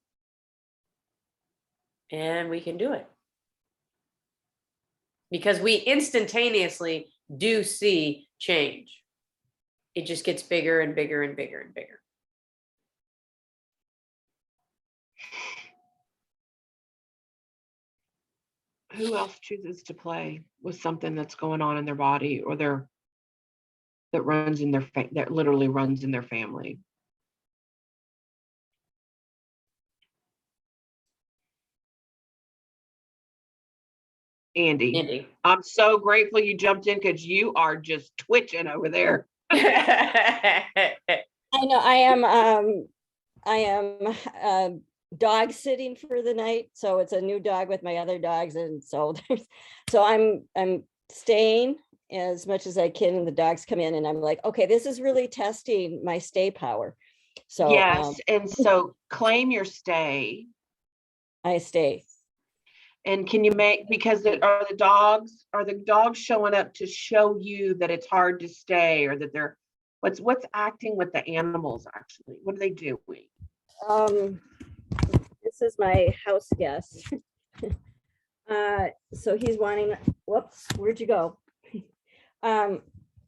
and we can do it. Because we instantaneously do see change. It just gets bigger and bigger and bigger and bigger. Who else chooses to play with something that's going on in their body, or that runs in their that literally runs in their family? Andy, I'm so grateful you jumped in, because you are just twitching over there. I know I am dog sitting for the night, so it's a new dog with my other dogs, and so I'm staying as much as I can, and the dogs come in, and I'm like, okay, this is really testing my stay power. So yes, and so claim your stay. I stay. And can you make, because are the dogs showing up to show you that it's hard to stay, or that they're what's acting with the animals actually? What are they doing? This is my house guest. So he's wanting, whoops, where'd you go?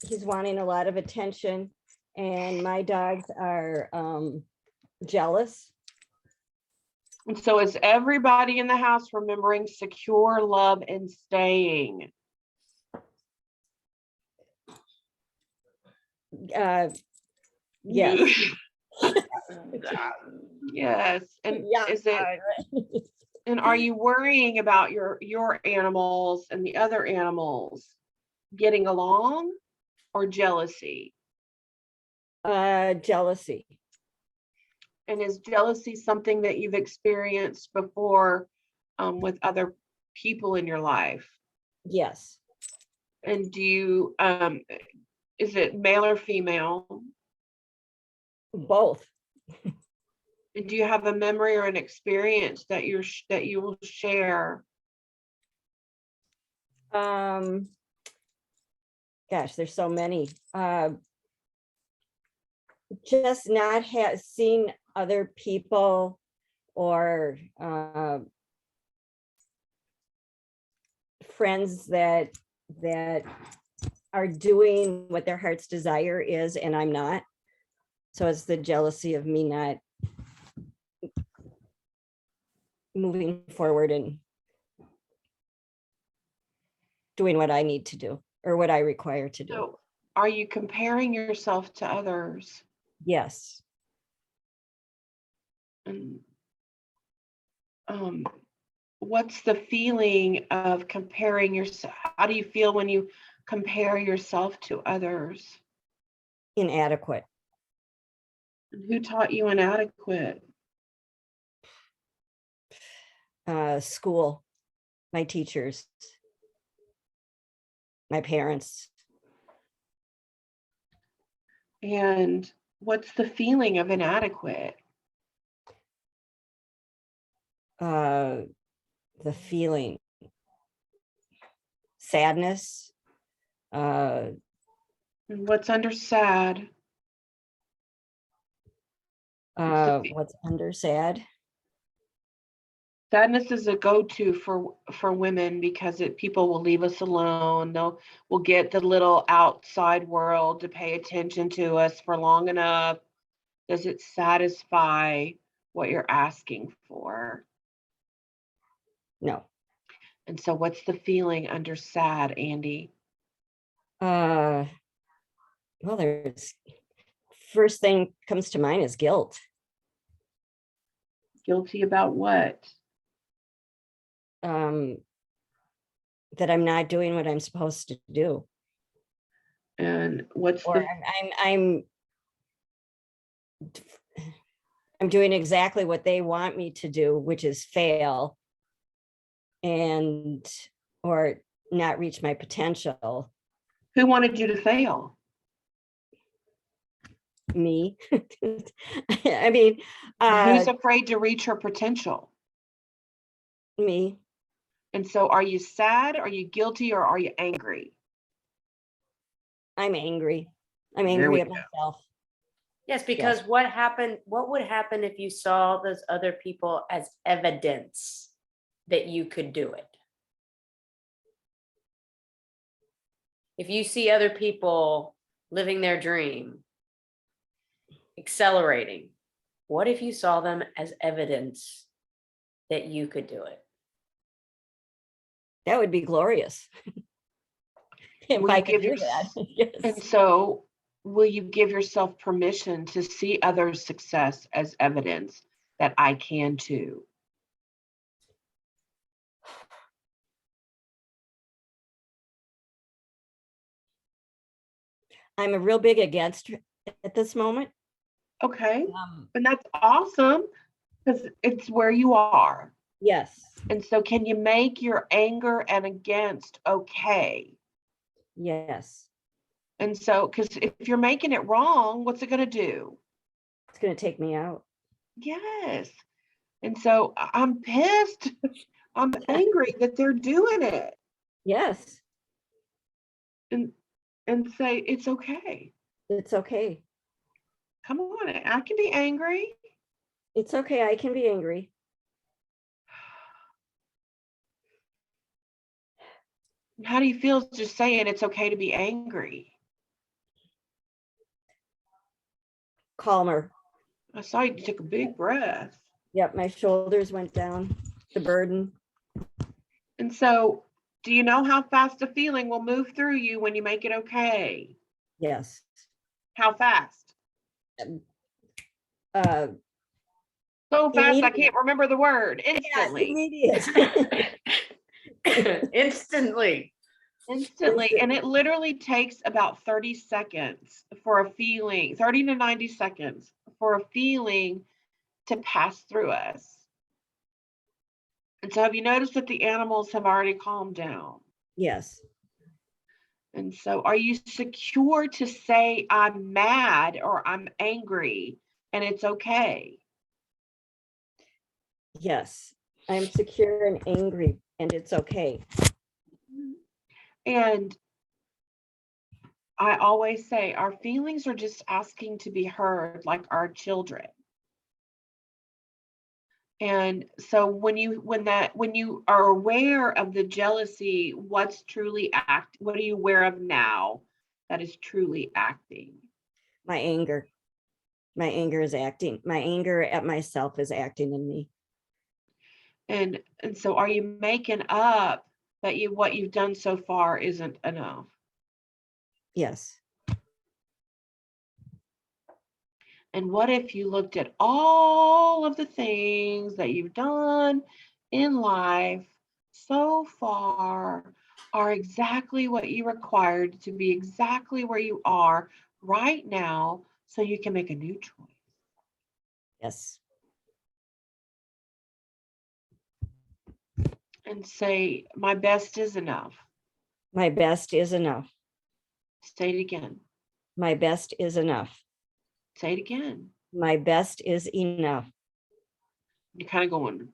He's wanting a lot of attention, and my dogs are jealous. And so is everybody in the house remembering secure, love, and staying? Yes. Yes. And Yeah. is it, and are you worrying about your animals and the other animals getting along, or jealousy? Jealousy. And is jealousy something that you've experienced before with other people in your life? Yes. And do you, is it male or female? Both. And do you have a memory or an experience that you will share? Gosh, there's so many. Just not seen other people, or friends that are doing what their heart's desire is, and I'm not. So it's the jealousy of me not moving forward and doing what I need to do, or what I require to do. So are you comparing yourself to others? Yes. And what's the feeling of comparing yourself? How do you feel when you compare yourself to others? Inadequate. And who taught you inadequate? School, my teachers, my parents. And what's the feeling of inadequate? The feeling, sadness. And what's under sad? What's under sad? Sadness is a go-to for women, because people will leave us alone. We'll get the little outside world to pay attention to us for long enough, Does it satisfy what you're asking for? No. And so what's the feeling under sad, Andy? Well, there's first thing comes to mind is guilt. Guilty about what? That I'm not doing what I'm supposed to do. And what's Or the, I'm doing exactly what they want me to do, which is fail and or not reach my potential. who wanted you to fail? Me. I mean, Who's afraid to reach her potential? me. And so are you sad? Are you guilty? Or are you angry? I'm angry. I'm There angry we at go. myself. Yes, because what would happen if you saw those other people as evidence that you could do it? If you see other people living their dream, accelerating, what if you saw them as evidence that you could do it? That would be glorious. If Will I you could give do your- that. And Yes. so will you give yourself permission to see others' success as evidence that I can too? I'm a real big against at this moment. Okay, and that's awesome because it's where you are. Yes. And so can you make your anger and against okay? Yes. And so, because if you're making it wrong, what's it going to do? It's going to take me out. Yes. And so I'm pissed. I'm angry that they're doing it. Yes. And say, it's okay. It's okay. Come on, I can be angry. It's okay. I can be angry. How do you feel just saying it's okay to be angry? Calmer. I saw you took a big breath. Yep. My shoulders went down. The burden. And so, do you know how fast a feeling will move through you when you make it okay? Yes. How fast? Uh, So fast, I Immediate. can't remember the word. yeah, Instantly. immediate. Instantly. Instantly. And it literally takes about 30 seconds for a feeling, 30 to 90 seconds for a feeling to pass through us. And so have you noticed that the animals have already calmed down? Yes. And so are you secure to say I'm mad or I'm angry and it's okay? Yes. I'm secure and angry and it's okay. And I always say our feelings are just asking to be heard like our children. And so when you are aware of the jealousy, what are you aware of now that is truly acting? My anger. My anger is acting. My anger at myself is acting in me. And so are you making up that what you've done so far isn't enough? Yes. And what if you looked at all of the things that you've done in life so far are exactly what you required to be exactly where you are right now so you can make a new choice? Yes. And say, my best is enough. My best is enough. Say it again. My best is enough. Say it again. My best is enough. You're kind of going.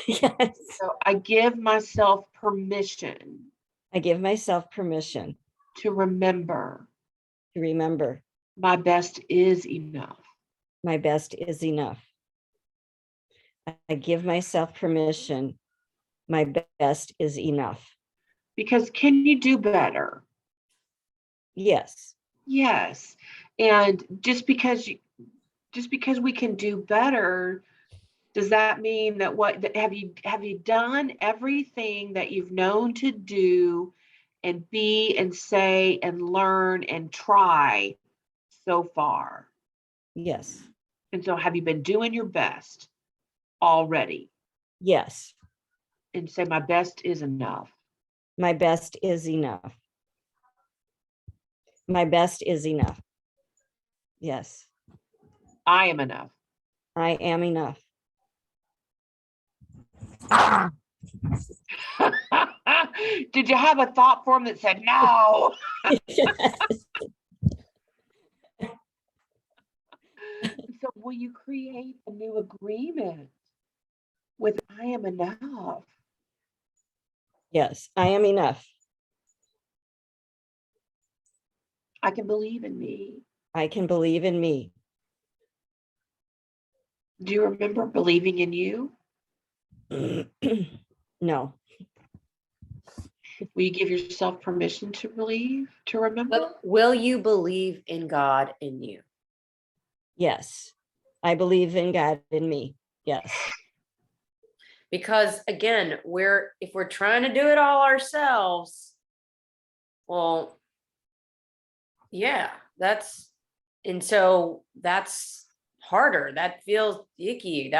Yes. So I give myself permission I give myself permission to remember to remember my best is enough. my best is enough. I give myself permission. My best is enough. Because can you do better? Yes. Yes. And just because just because we can do better, does that mean that have you done everything that you've known to do and be and say and learn and try so far? Yes. And so have you been doing your best already? Yes. And say my best is enough. My best is enough. My best is enough. Yes. I am enough. I am enough. Did you have a thought form that said no? So will you create a new agreement with I am enough? Yes, I am enough. I can believe in me. I can believe in me. Do you remember believing in you? No. Will you give yourself permission to believe, to remember? Will you believe in God in you? Yes. I believe in God in me. Yes. Because again, if we're trying to do it all ourselves, well, yeah, so that's harder. That feels icky.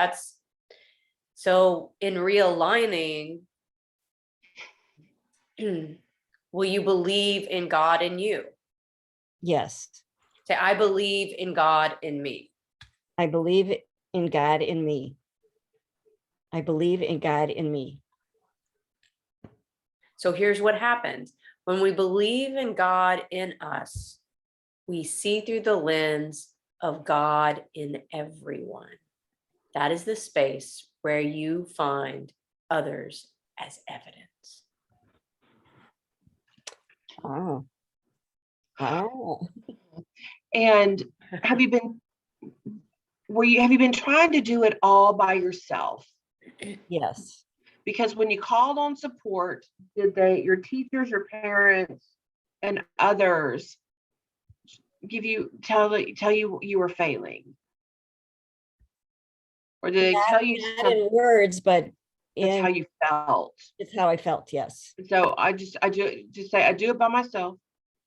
So in realigning, will you believe in God in you? Yes. Say, I believe in God in me. I believe in God in me. I believe in God in me. So here's what happens. When we believe in God in us, we see through the lens of God in everyone. That is the space where you find others as evidence. Oh. Oh. And have you been trying to do it all by yourself? Yes. Because when you called on support, did your teachers, your parents, and others tell you you were failing? Or did they tell you Not in words, but that's how in you felt? it's how I felt. Yes. So I just say I do it by myself.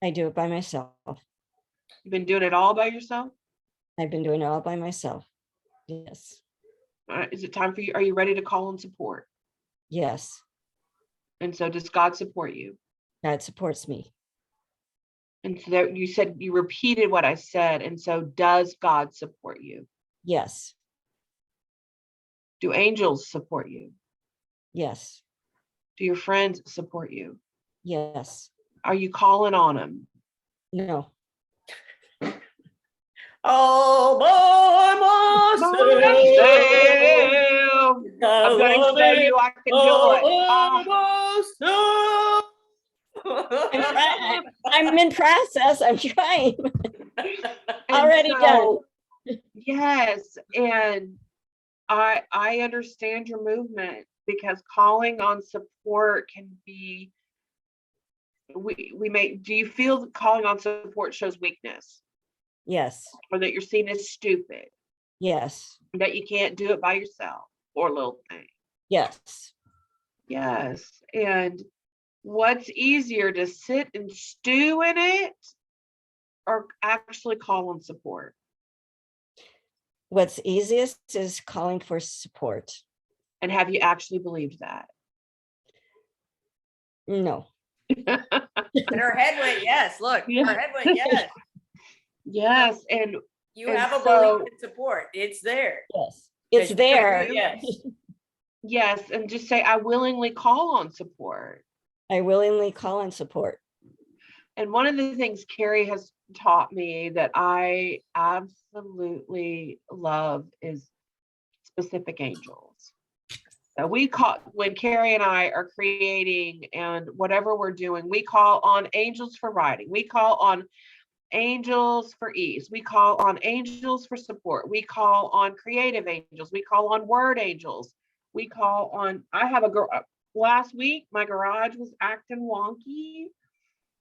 I do it by myself. You've been doing it all by yourself? I've been doing it all by myself. Yes. Is it time for you? Are you ready to call on support? Yes. And so does God support you? God supports me. And so that you repeated what I said. And so does God support you? Yes. Do angels support you? Yes. Do your friends support you? Yes. Are you calling on them? No. All by myself. I'm going to show you I can do it. I'm in process. I'm trying. And Already done. Yes. And I understand your movement, because calling on support can be, do you feel that calling on support shows weakness, Yes. or that you're seen as stupid, Yes. that you can't do it by yourself, or little thing? Yes. Yes. And what's easier, to sit and stew in it or actually call on support? What's easiest is calling for support. And have you actually believed that? No. And her head went yes. Look, her head went yes. Yes. And You And have a so- belief in support. It's there. Yes. It's there. Yes. yes, and just say, I willingly call on support. I willingly call on support. And one of the things Carrie has taught me that I absolutely love is specific angels. So when Carrie and I are creating and whatever we're doing, we call on angels for writing. We call on angels for ease. We call on angels for support. We call on creative angels. We call on word angels. We call on, last week, my garage was acting wonky,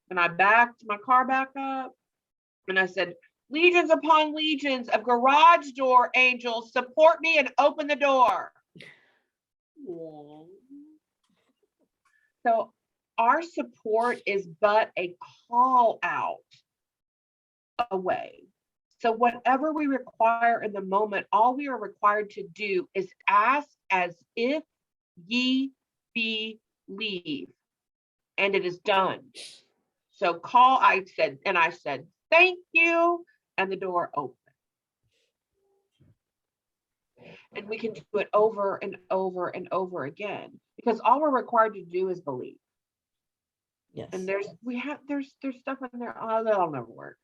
and I backed my car back up, and I said, Legions upon legions of garage door angels support me and open the door. So our support is but a call out away. So whatever we require in the moment, all we are required to do is ask as if ye believe, and it is done. So I said, thank you, and the door opened. And we can do it over and over and over again, because all we're required to do is believe. Yes. And there's stuff in there, oh, that'll never work.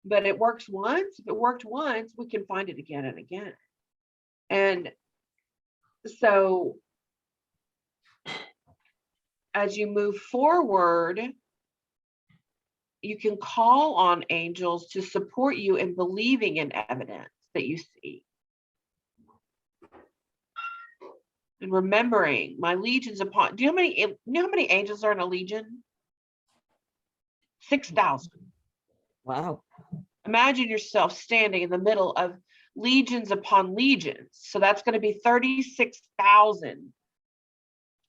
But it works once. If it worked once, we can find it again and again. And so as you move forward, you can call on angels to support you in believing in evidence that you see. And remembering my legions upon, do you know how many angels are in a legion? 6,000. Wow. Imagine yourself standing in the middle of legions upon legions. So that's going to be 36,000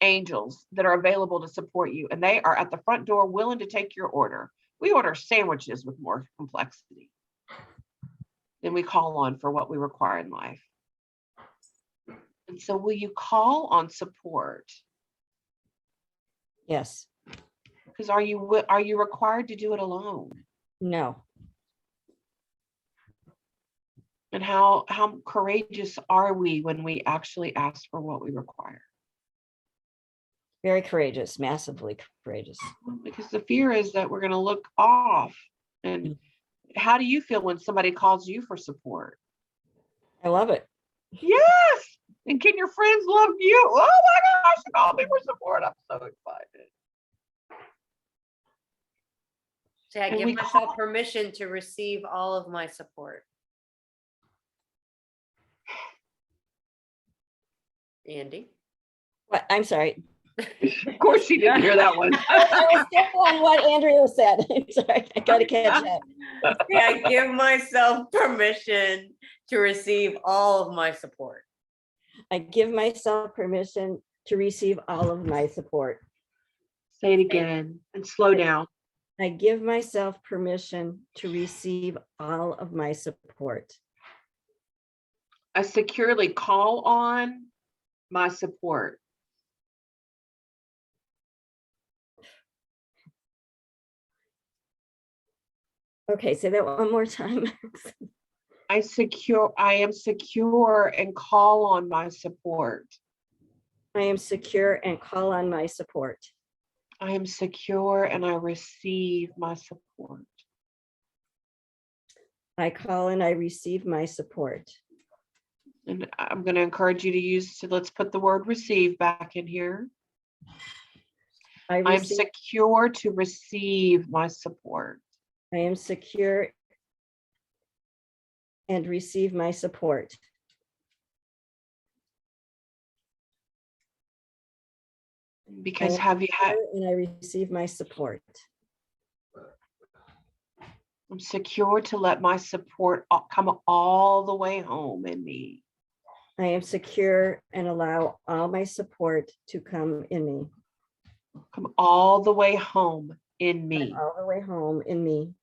angels that are available to support you. And they are at the front door willing to take your order. We order sandwiches with more complexity than we call on for what we require in life. And so will you call on support? Yes. Because are you required to do it alone? No. And how courageous are we when we actually ask for what we require? Very courageous, massively courageous. Because the fear is that we're going to look off. And how do you feel when somebody calls you for support? I love it. Yes. And can your friends love you? Oh my gosh, they call me for support. I'm so excited. See, I And give we myself permission to receive all of my support. Andy? What? I'm sorry. Of course she didn't hear that one. I was still on what Andrea said. Sorry, I got to catch up. Yeah, I give myself permission to receive all of my support. I give myself permission to receive all of my support. Say it again and slow down. I give myself permission to receive all of my support. I securely call on my support. Okay, say that one more time. I am secure and call on my support. I am secure and call on my support. I am secure and I receive my support. I call and I receive my support. And I'm going to encourage you to let's put the word receive back in here. I'm secure to receive my support. I am secure and receive my support. Because have you had? And I receive my support. I'm secure to let my support come all the way home in me. I am secure and allow all my support to come in me. Come all the way home in me. All the way home in me.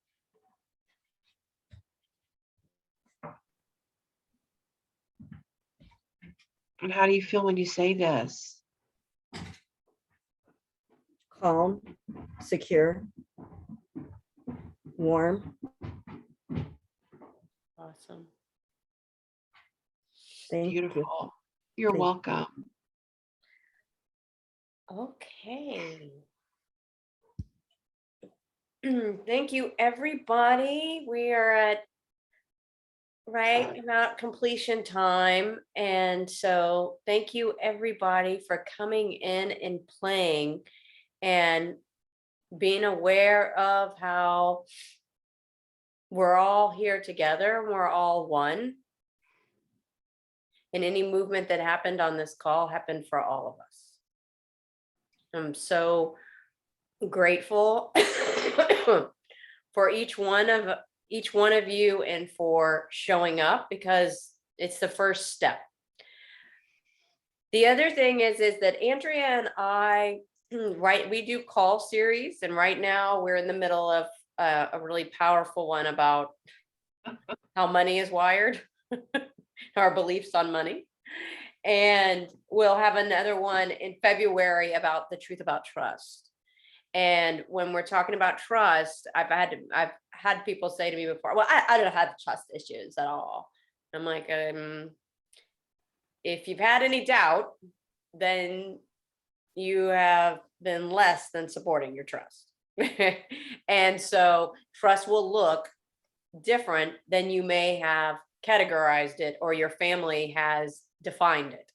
And how do you feel when you say this? Calm, secure, warm. Awesome. Thank you. Beautiful. You're Thank welcome. Okay. Thank you, everybody. We are at right about completion time. And so thank you, everybody, for coming in and playing and being aware of how we're all here together. We're all one. And any movement that happened on this call happened for all of us. I'm so grateful for each one of each one of you and for showing up, because it's the first step. The other thing is that Andrea and I, right, we do call series, and right now we're in the middle of a really powerful one about how money is wired, our beliefs on money. And we'll have another one in February about the truth about trust. And when we're talking about trust, I've had people say to me before, well, I don't have trust issues at all. I'm like, if you've had any doubt, then you have been less than supporting your trust. And so trust will look different than you may have categorized it, or your family has defined it.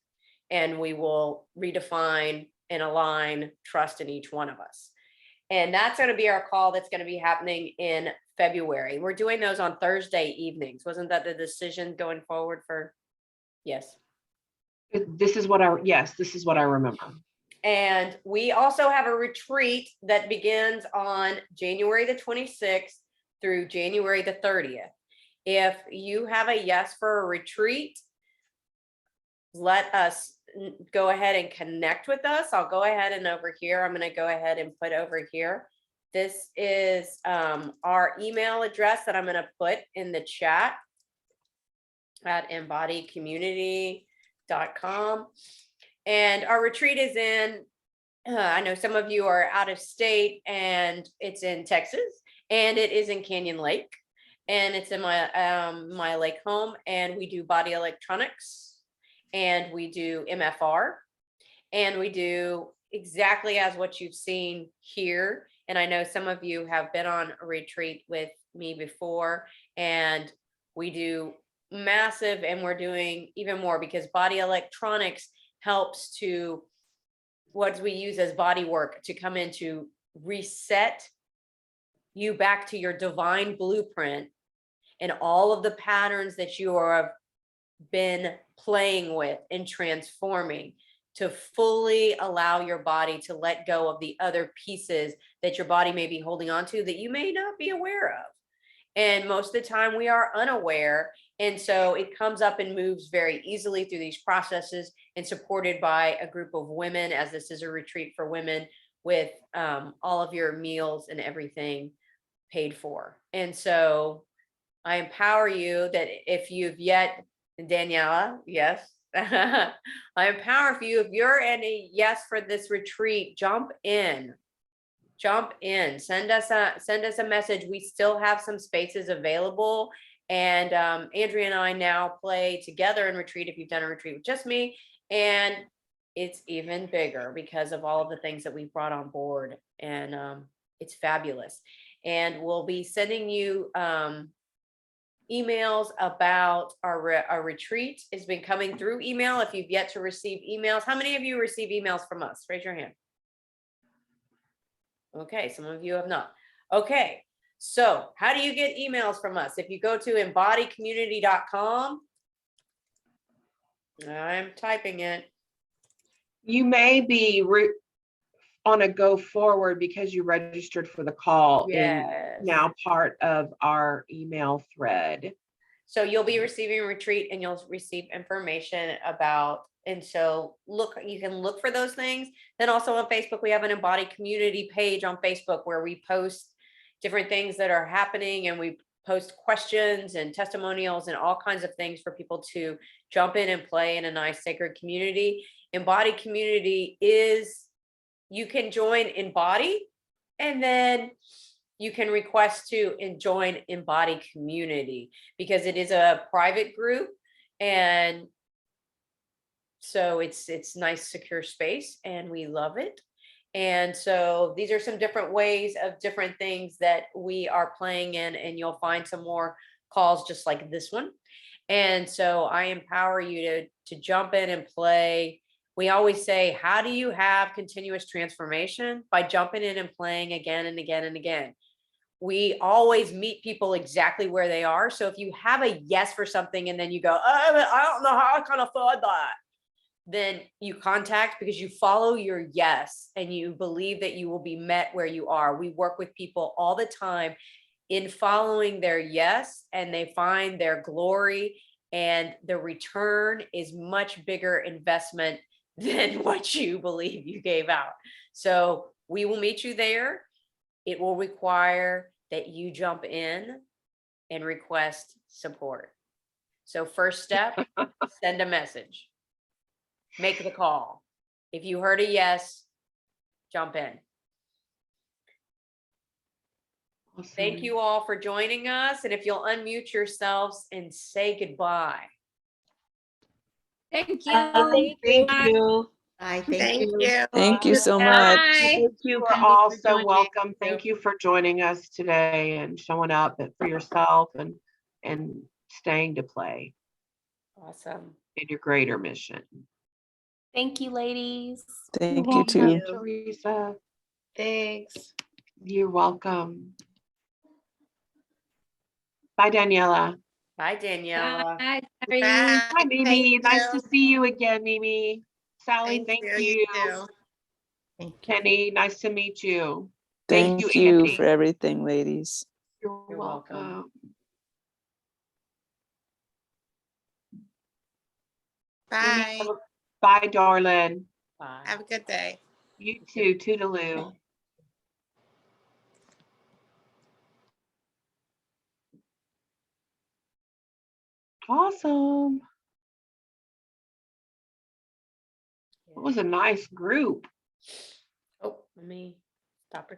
And we will redefine and align trust in each one of us. And that's going to be our call that's going to be happening in February. We're doing those on Thursday evenings. Wasn't that the decision going forward for? Yes. This is what I remember. And we also have a retreat that begins on January the 26th through January the 30th. If you have a yes for a retreat, let us go ahead and connect with us. I'll go ahead and over here, I'm going to go ahead and put over here. This is our email address that I'm going to put in the chat at embodycommunity.com. And our retreat is in, I know some of you are out of state, and it's in Texas, and it is in Canyon Lake, and it's in my lake home, and we do body electronics, and we do MFR, and we do exactly as what you've seen here. And I know some of you have been on a retreat with me before, and we do massive, and we're doing even more, because body electronics helps to, what we use as body work, to come in to reset you back to your divine blueprint and all of the patterns that you have been playing with and transforming, to fully allow your body to let go of the other pieces that your body may be holding on to that you may not be aware of. And most of the time we are unaware. And so it comes up and moves very easily through these processes, and supported by a group of women, as this is a retreat for women, with all of your meals and everything paid for. And so I empower you that if you've yet, Daniela, yes, I empower you, if you're any yes for this retreat, jump in, send us a message. We still have some spaces available. And Andrea and I now play together in retreat, if you've done a retreat with just me, and it's even bigger because of all of the things that we've brought on board, and it's fabulous. And we'll be sending you emails about our retreat. It's been coming through email. If you've yet to receive emails, how many of you receive emails from us? Raise your hand. Okay, some of you have not. Okay, so how do you get emails from us? If you go to embodycommunity.com, I'm typing it. You may be on a go forward because you registered for the call. Yes. And now part of our email thread. So you'll be receiving a retreat, and you'll receive information about, and so look, you can look for those things. Then also on Facebook, we have an Embody Community page on Facebook where we post different things that are happening, and we post questions and testimonials and all kinds of things for people to jump in and play in a nice sacred community. Embody Community is, you can join Embody, and then you can request to join Embody Community, because it is a private group, and so it's nice, secure space, and we love it. And so these are some different ways of different things that we are playing in, and you'll find some more calls just like this one. And so I empower you to jump in and play. We always say, how do you have continuous transformation? By jumping in and playing again and again and again. We always meet people exactly where they are. So if you have a yes for something and then you go, I don't know how I kind of thought that, then you contact, because you follow your yes and you believe that you will be met where you are. We work with people all the time in following their yes, and they find their glory, and the return is much bigger investment than what you believe you gave out. So we will meet you there. It will require that you jump in and request support. So first step, send a message. Make the call. If you heard a yes, jump in. Thank Awesome. you all for joining us. And if you'll unmute yourselves and say goodbye. Thank you. Thank Thank you. you. Thank you. Thank you so much. Bye. Thank you Cindy, are all for so joining. welcome. Thank you for joining us today and showing up for yourself and staying to play Awesome. in your greater mission. Thank you, ladies. Thank You're you too. welcome, Teresa. Thanks. You're welcome. Bye, Daniela. Bye, Daniela. Bye. Bye. Hi, Mimi. Nice to see you again, Mimi. Sally, thank you. too. Thank you. Kenny, nice to meet you. Thank you, you Andy. for everything, ladies. You're You're welcome. welcome. Bye. Bye, darling. Bye. Have a good day. You too. Toodaloo. Awesome. It was a nice group. Oh, let me stop recording.